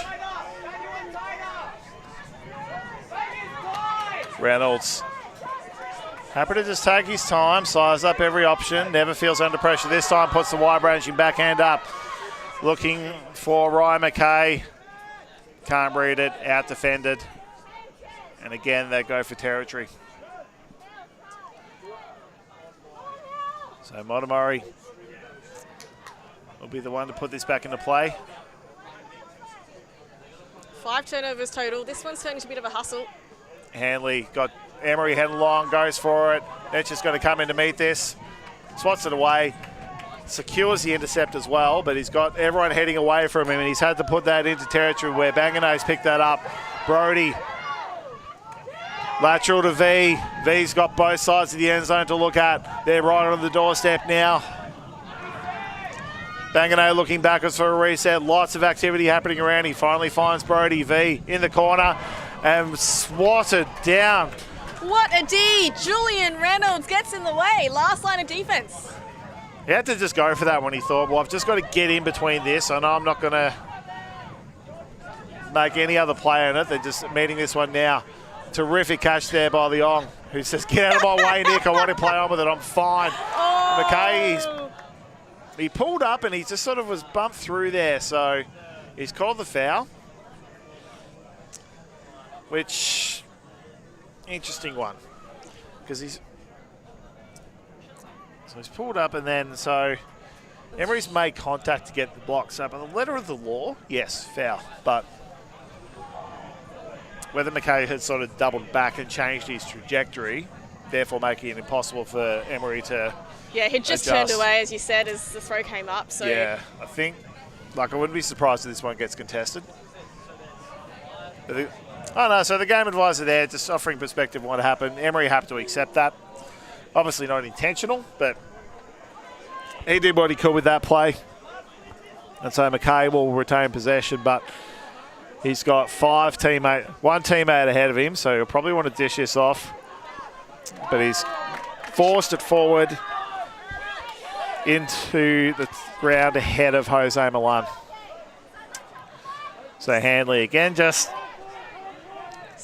Reynolds happy to just take his time, size up every option, never feels under pressure. This time puts the wide ranging backhand up. Looking for Ryan McKay. Can't read it, out defended. And again, they go for territory. So Montgomery will be the one to put this back into play. 5 turnovers total. This one's turning into a bit of a hustle. Hanley got Emery heading long, goes for it. Netcher's going to come in to meet this. Swats it away. Secures the intercept as well, but he's got everyone heading away from him, and he's had to put that into territory where Banganay's picked that up. Brody. Lateral to V. V's got both sides of the end zone to look at. They're right on the doorstep now. Banganay looking backwards for a reset. Lots of activity happening around. He finally finds Brody. V in the corner and swatted down. What a D! Julian Reynolds gets in the way. Last line of defense. He had to just go for that when he thought, well, I've just got to get in between this. I know I'm not going to make any other play on it. They're just meeting this one now. Terrific catch there by Leong, who says, get out of my way, Nick. I want to play on with it. I'm fine. Oh. McKay, he pulled up and he just sort of was bumped through there. So he's called the foul, which, interesting one. Because he's pulled up and then, so Emery's made contact to get the blocks up. And the letter of the law, yes, foul. But whether McKay had sort of doubled back and changed his trajectory, therefore making it impossible for Emery to Yeah, he just adjust. turned away, as you said, as the throw came up. So yeah, I think, like, I wouldn't be surprised if this one gets contested. Oh no, so the game advisor there, just offering perspective on what happened. Emery happy to accept that. Obviously not intentional, but he did what he could with that play. And so McKay will retain possession, but he's got one teammate ahead of him, so he'll probably want to dish this off. But he's forced it forward into the ground ahead of Jose Milan. So Handley again just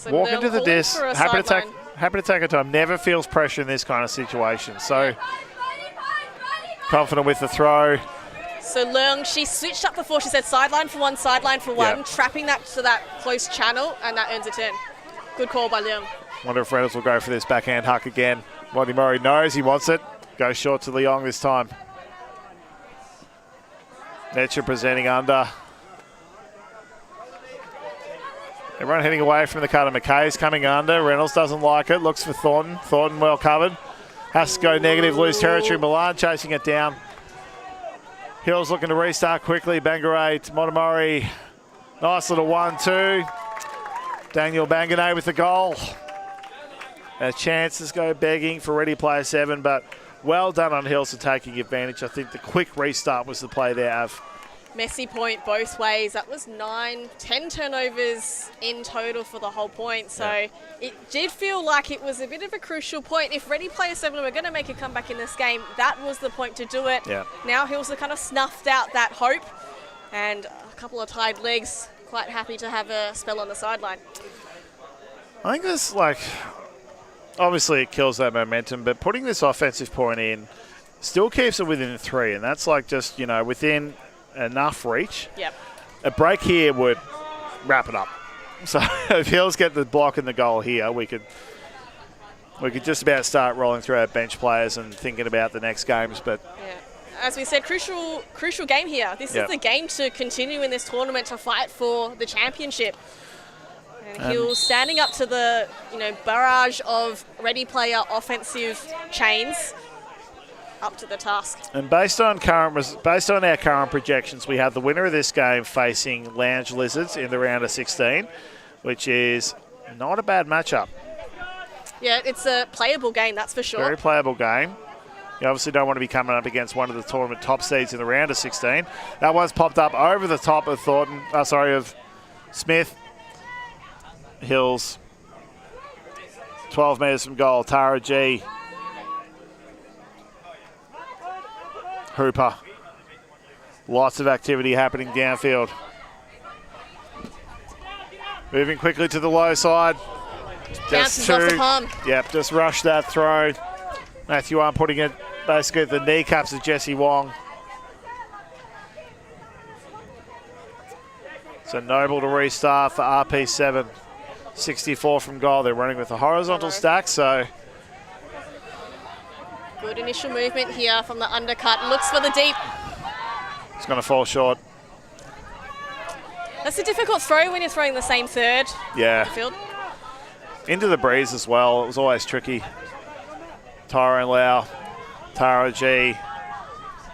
walking to the disc, happy to take her time. Never feels pressure in this kind of situation. So confident with the throw. So Leung, she switched up before. She said sideline for one, Yeah. trapping that to that close channel, and that earns a turn. Good call by Leung. Wonder if Reynolds will go for this backhand huck again. Monty Murray knows he wants it. Goes short to Leong this time. Netcher presenting under. Everyone heading away from the cutter. McKay's coming under. Reynolds doesn't like it. Looks for Thornton. Thornton well covered. Has to go negative, lose territory. Milan chasing it down. Hill's looking to restart quickly. Bangaray to Montgomery. Nice little 1-2. Daniel Banganay with the goal. As chances go begging for ready player 7, but well done on Hills for taking advantage. I think the quick restart was the play there, Av. Messy point both ways. That was 10 turnovers in total for the whole point. So Yeah. it did feel like it was a bit of a crucial point. If Ready Player 7 were going to make a comeback in this game, that was the point to do it. Yeah. Now Hills have kind of snuffed out that hope. And a couple of tied legs, quite happy to have a spell on the sideline. I think this, like, obviously it kills that momentum, but putting this offensive point in still keeps it within 3, and that's like just, you know, within enough reach. Yep. A break here would wrap it up. So if Hills get the block and the goal here, we could We could just about start rolling through our bench players and thinking about the next games, but Yeah. As we said, crucial game here. This is the game to continue in this tournament to fight for the championship. And Hill standing up to the barrage of ready player offensive chains, up to the task. And based on our current projections, we have the winner of this game facing Lounge Lizards in the round of 16, which is not a bad matchup. Yeah, it's a playable game, that's for sure. Very playable game. You obviously don't want to be coming up against one of the tournament top seeds in the round of 16. That one's popped up over the top of of Smith. Hills. 12 metres from goal. Tara G. Hooper. Lots of activity happening downfield. Moving quickly to the low side. Bounces off the palm. Yep, just rush that throw. Matthew Arm putting it basically at the kneecaps of Jesse Wong. So Noble to restart for RP7. 64 from goal. They're running with a horizontal stack, so... Good initial movement here from the undercut. Looks for the deep. It's going to fall short. That's a difficult throw when you're throwing the same third. Yeah. Field. Into the breeze as well. It was always tricky. Tyrone Lau. Tara G.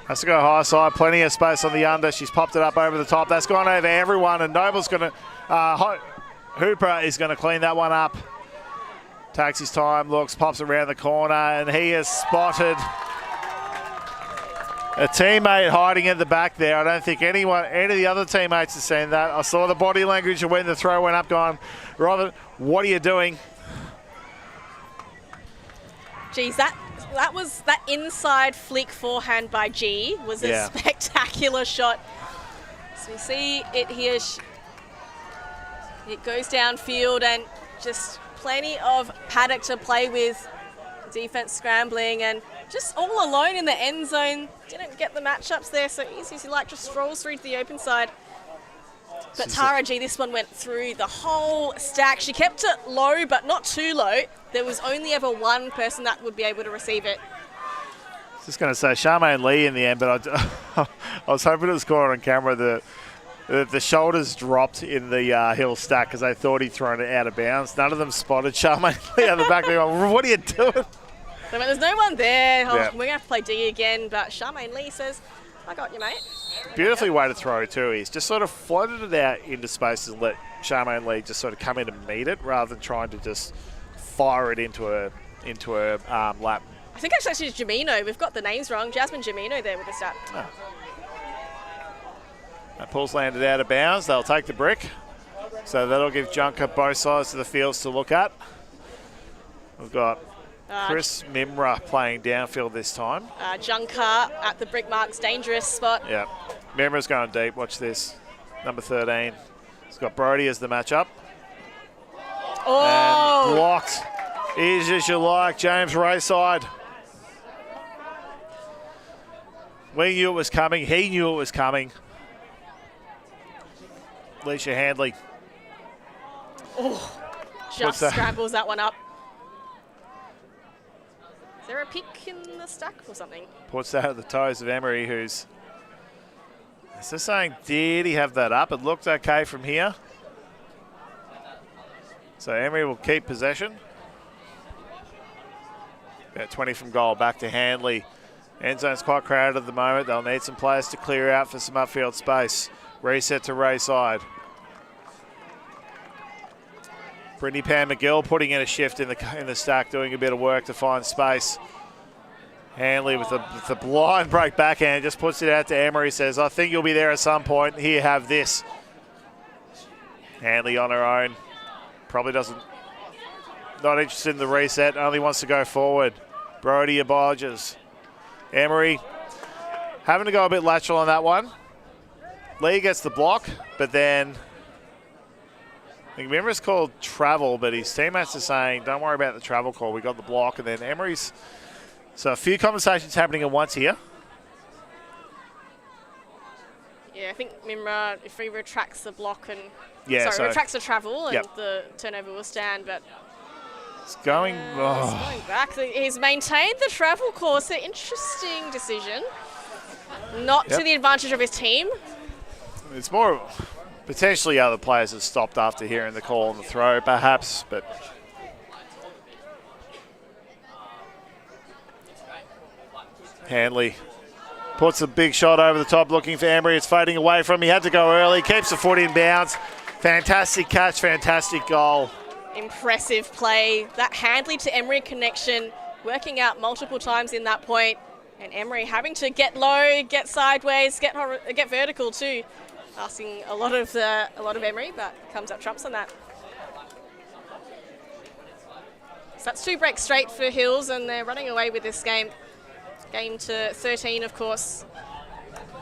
Has to go high side. Plenty of space on the under. She's popped it up over the top. That's gone over everyone, and Noble's going to... Hooper is going to clean that one up. Takes his time, looks, pops around the corner, and he has spotted a teammate hiding at the back there. I don't think any of the other teammates have seen that. I saw the body language when the throw went up going, Robert, what are you doing? Geez, that inside flick forehand by G was a spectacular shot. So we see it here. It goes downfield and just plenty of paddock to play with. Defense scrambling and just all alone in the end zone. Didn't get the matchups there so easy as you like, just strolls through to the open side. But Tara G, this one went through the whole stack. She kept it low, but not too low. There was only ever one person that would be able to receive it. I was just going to say Charmaine Lee in the end, but I was hoping it was caught on camera. The shoulders dropped in the Hill stack because they thought he'd thrown it out of bounds. None of them spotted Charmaine Lee at the back. They're going, what are you doing? So there's no one there. We're going to have to play D again, but Charmaine Lee says, I got you, mate. Beautifully way to throw, too. He's just sort of floated it out into space and let Charmaine Lee just sort of come in and meet it rather than trying to just fire it into her lap. I think it's actually Jamino. We've got the names wrong. Jasmine Jamino there with the stat. Oh. That pull's landed out of bounds. They'll take the brick. So that'll give Junker both sides of the fields to look at. We've got Chris Mimra playing downfield this time. Junker at the brick marks, dangerous spot. Yeah. Mimra's going deep. Watch this. Number 13. He's got Brody as the matchup. Oh! And blocked. Easy as you like. James Rayside. We knew it was coming. He knew it was coming. Alicia Handley. Oh, just scrambles that one up. Is there a pick in the stack or something? Puts that at the toes of Emery, who's just saying, did he have that up? It looked okay from here. So Emery will keep possession. About 20 from goal, back to Handley. End zone's quite crowded at the moment. They'll need some players to clear out for some upfield space. Reset to Rayside. Brittany Pam McGill putting in a shift in the stack, doing a bit of work to find space. Handley with the blind break backhand, just puts it out to Emery, says, I think you'll be there at some point. Here, have this. Handley on her own. Probably not interested in the reset, only wants to go forward. Brody obliges. Emery having to go a bit lateral on that one. Lee gets the block, but then I think Mimra's called travel, but his teammates are saying, don't worry about the travel call. We got the block, and then Emery's. So a few conversations happening at once here. Yeah, I think Mimra, if he retracts the block and... Yeah, retracts the travel and yep. the turnover will stand, but... It's going. Oh. Going back. He's maintained the travel course. An interesting decision. Not to the advantage of his team. It's more potentially other players have stopped after hearing the call on the throw, perhaps, but. Handley puts a big shot over the top looking for Emery. It's fading away from him. He had to go early. Keeps the foot in bounds. Fantastic catch, fantastic goal. Impressive play. That Handley to Emery connection working out multiple times in that point. And Emery having to get low, get sideways, get vertical too. Asking a lot of Emery, but comes up trumps on that. So that's 2 breaks straight for Hills, and they're running away with this game. Game to 13, of course.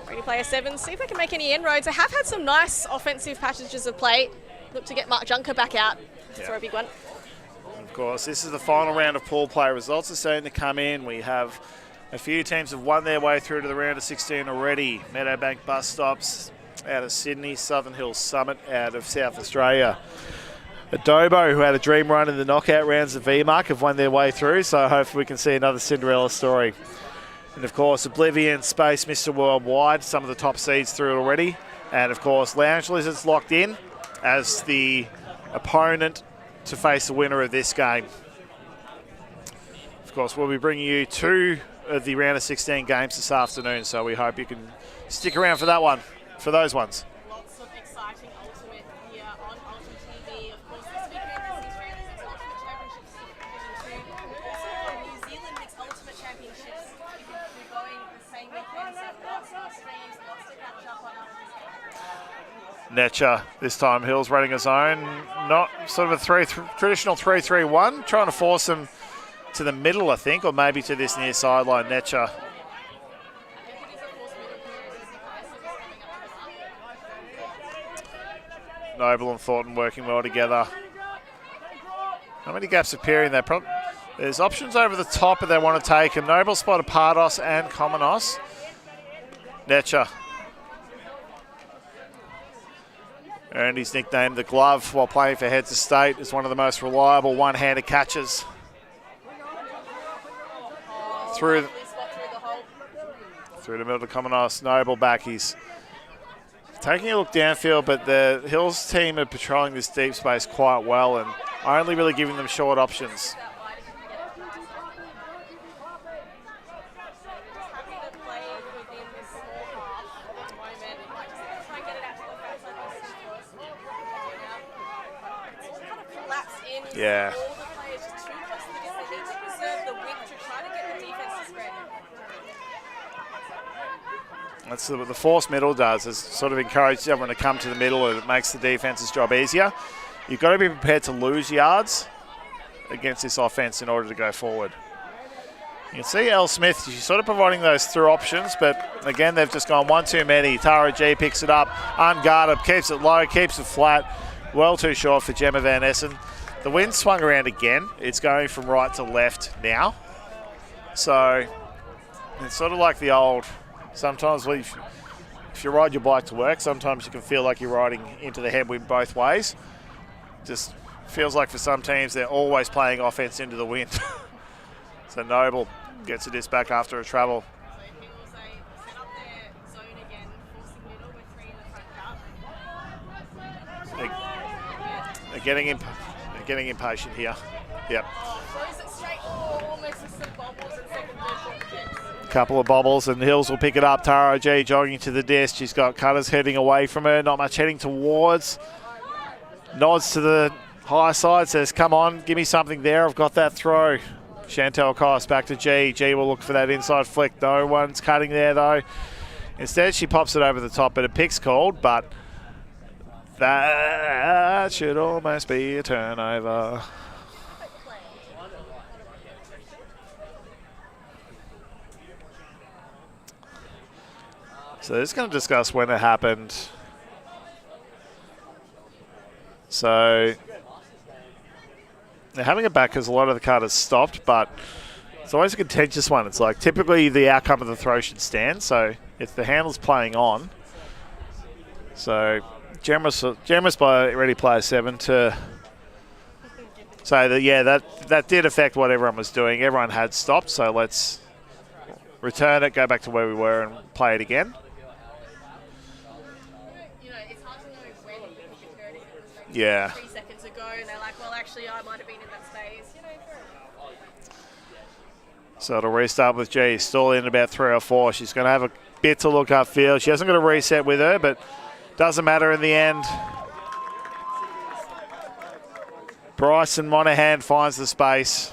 Ready player 7, see if they can make any inroads. They have had some nice offensive passages of play. Look to get Mark Junker back out for a big one. Of course, this is the final round of pool play. Results are starting to come in. We have a few teams have won their way through to the round of 16 already. Meadowbank Bus Stops out of Sydney, Southern Hills Summit out of South Australia. Adobo, who had a dream run in the knockout rounds of VMARC, have won their way through, so hopefully we can see another Cinderella story. And of course, Oblivion, Space, Mr. Worldwide, some of the top seeds through already. And of course, Lounge Lizards locked in as the opponent to face the winner of this game. Of course, we'll be bringing you 2 of the round of 16 games this afternoon, so we hope you can stick around for that one, for those ones. Lots of exciting Ultimate here on Ultimate TV. Of course, this weekend is the Australian Ultimate Championships Division 2. Also, the New Zealand Mixed Ultimate Championships Division 2 going the same weekend. So lots of streams, lots to catch up on after this game. Netcher, this time Hills running his own. Not sort of a traditional 3-3-1, trying to force him to the middle, I think, or maybe to this near sideline. Netcher. Noble and Thornton working well together. How many gaps appearing there? There's options over the top that they want to take, and Noble spotted Pardos and Komenos. Netcher earned his nickname the Glove while playing for Heads of State as one of the most reliable one-handed catchers. Through the middle to Komenos. Noble back. He's taking a look downfield, but the Hills team are patrolling this deep space quite well and only really giving them short options. Yeah. That's what the force middle does, is sort of encourage everyone to come to the middle, and it makes the defense's job easier. You've got to be prepared to lose yards against this offense in order to go forward. You can see Elle Smith, she's sort of providing those through options, but again, they've just gone one too many. Tara G picks it up, unguarded, keeps it low, keeps it flat. Well too short for Gemma Van Essen. The wind swung around again. It's going from right to left now. So it's sort of like the old, sometimes if you ride your bike to work, sometimes you can feel like you're riding into the headwind both ways. Just feels like for some teams they're always playing offense into the wind. So Noble gets a disc back after a travel. They're getting impatient here. Yep. Couple of bobbles and Hills will pick it up. Taro G jogging to the disc. She's got Cutters heading away from her. Not much heading towards. Nods to the high side. Says, come on, give me something there. I've got that throw. Chantel Cost back to G. G will look for that inside flick. No one's cutting there though. Instead she pops it over the top, but a pick's called, but that should almost be a turnover. So just going to discuss when it happened. So they're having it back because a lot of the card has stopped, but it's always a contentious one. It's like typically the outcome of the throw should stand. So if the handle's playing on, so generous by ready player 7 to So, that did affect what everyone was doing. Everyone had stopped, so let's return it, go back to where we were and play it again. It's hard to know when you heard it. It was Yeah. 3 seconds ago, and they're like, well, actually, I might have been in that space. So it'll restart with G. Still in about 3 or 4. She's going to have a bit to look upfield. She hasn't got a reset with her, but doesn't matter in the end. Bryson Monahan finds the space.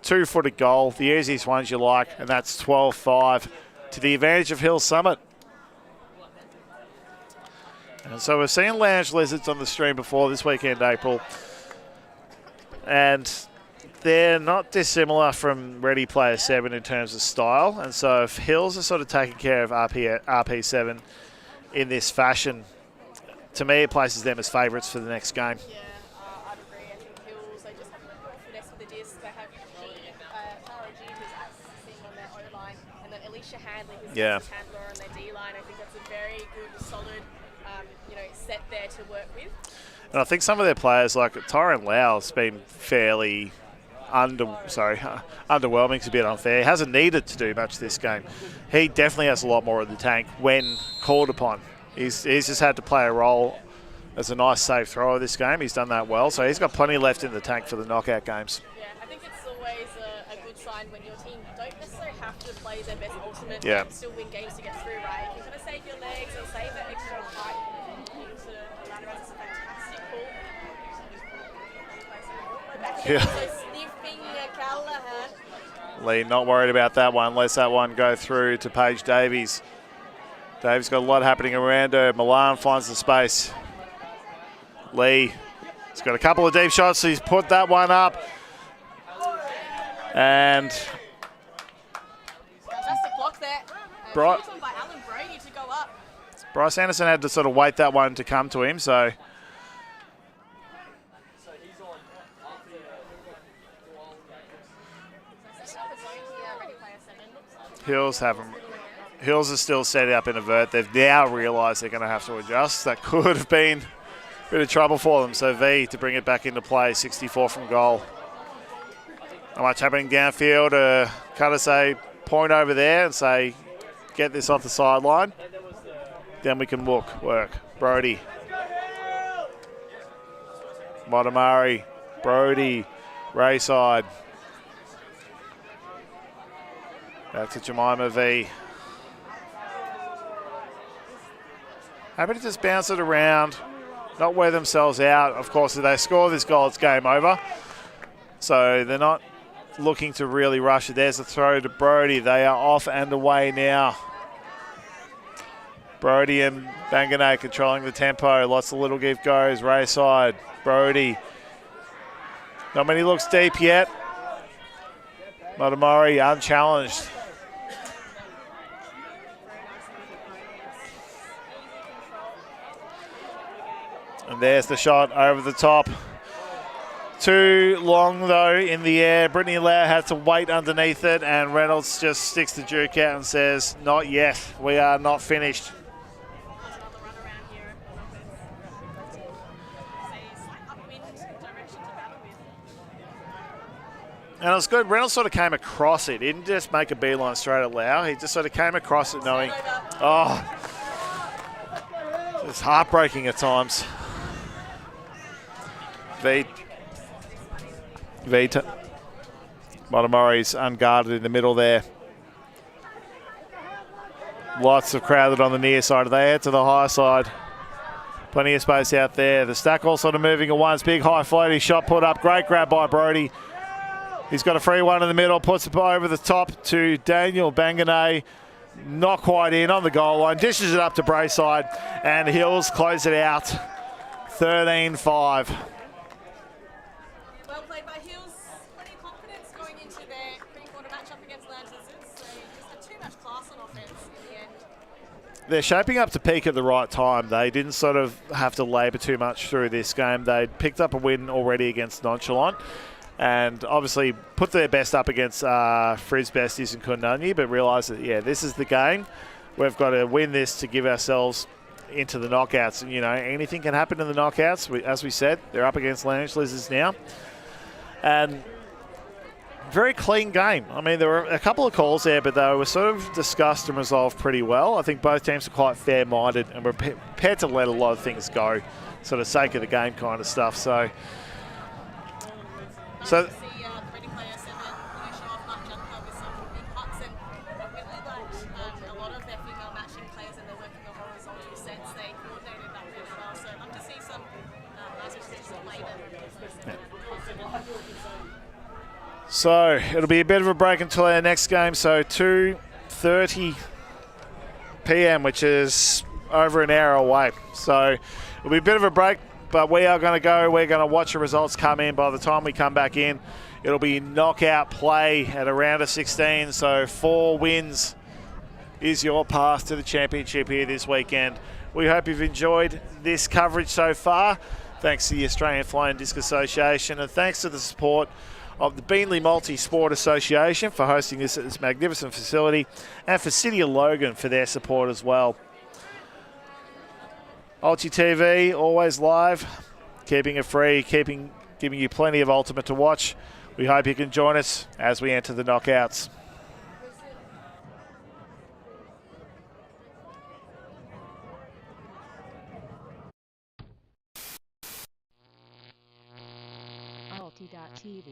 2-footed goal, the easiest ones you like, and that's 12-5 to the advantage of Hill Summit. And so we've seen Lounge Lizards on the stream before this weekend, April. And they're not dissimilar from Ready Player 7 in terms of style. And so if Hills are sort of taking care of RP7 in this fashion, to me it places them as favourites for the next game. Yeah, I'd agree. I think Hills, they just have a finesse with the disc. They have Tara G, who's sitting on their O-line, and then Alicia Handley, who's Yeah. the handler on their D-line. I think that's a very good, solid set there to work with. And I think some of their players, like Tyron Lau, has been fairly underwhelming. Is a bit unfair. He hasn't needed to do much this game. He definitely has a lot more in the tank when called upon. He's just had to play a role as a nice safe thrower this game. He's done that well, so he's got plenty left in the tank for the knockout games. Yeah, I think it's always a good sign when your team don't necessarily have to play their best ultimate Yeah. and still win games to get through, right? You can kind of save your legs and save that extra height into the ladder. It's a fantastic pull. Yeah. So sniffing Callahan. Lee not worried about that one. Lets that one go through to Paige Davies. Davies got a lot happening around her. Milan finds the space. Lee has got a couple of deep shots. So he's put that one up. And Fantastic block there. Bri- Shoots on by Alan Brady to go up. Bryce Anderson had to sort of wait that one to come to him. So Hills are still set up in a vert. They've now realised they're going to have to adjust. That could have been a bit of trouble for them. So V to bring it back into play, 64 from goal. Not much happening downfield. Cut us a point over there and say, get this off the sideline. Then we can work. Brody. Motamari. Brody. Rayside. Back to Jemima V. Happy to just bounce it around, not wear themselves out. Of course, if they score this goal, it's game over. So they're not looking to really rush it. There's a throw to Brody. They are off and away now. Brody and Banganay controlling the tempo. Lots of little give goes. Rayside. Brody. Not many looks deep yet. Motamori unchallenged. And there's the shot over the top. Too long, though, in the air. Brittany Lau had to wait underneath it, and Reynolds just sticks the juke out and says, not yet. We are not finished. And it was good. Reynolds sort of came across it. He didn't just make a beeline straight at Lau. He just sort of came across it knowing, it's heartbreaking at times. Vita. Motamori's unguarded in the middle there. Lots of crowded on the near side. They head to the high side. Plenty of space out there. The stack all sort of moving at once. Big high floating shot put up. Great grab by Brody. He's got a free one in the middle. Puts it over the top to Daniel Banganay. Not quite in on the goal line. Dishes it up to Brayside. And Hills close it out. 13-5. Well played by Hills. Plenty of confidence going into their pre-quarter matchup against Lounge Lizards. So just too much class on offense in the end. They're shaping up to peak at the right time. They didn't sort of have to labour too much through this game. They'd picked up a win already against Nonchalant. And obviously put their best up against Frizz Besties and Kundunyi, but realised that, this is the game. We've got to win this to give ourselves into the knockouts. And, you know, anything can happen in the knockouts. As we said, they're up against Lounge Lizards now. And very clean game. I mean, there were a couple of calls there, but they were sort of discussed and resolved pretty well. I think both teams are quite fair-minded and were prepared to let a lot of things go, sort of sake of the game kind of stuff. So So it'll be a bit of a break until our next game. So 2:30 p.m., which is over an hour away. So it'll be a bit of a break, but we are going to go. We're going to watch the results come in. By the time we come back in, it'll be knockout play at a round of 16. So 4 wins is your path to the championship here this weekend. We hope you've enjoyed this coverage so far. Thanks to the Australian Flying Disc Association, and thanks to the support of the Beenleigh Multi-Sport Association for hosting this at this magnificent facility, and for City of Logan for their support as well. Ulti TV, always live, keeping it free, giving you plenty of Ultimate to watch. We hope you can join us as we enter the knockouts. Ulti.tv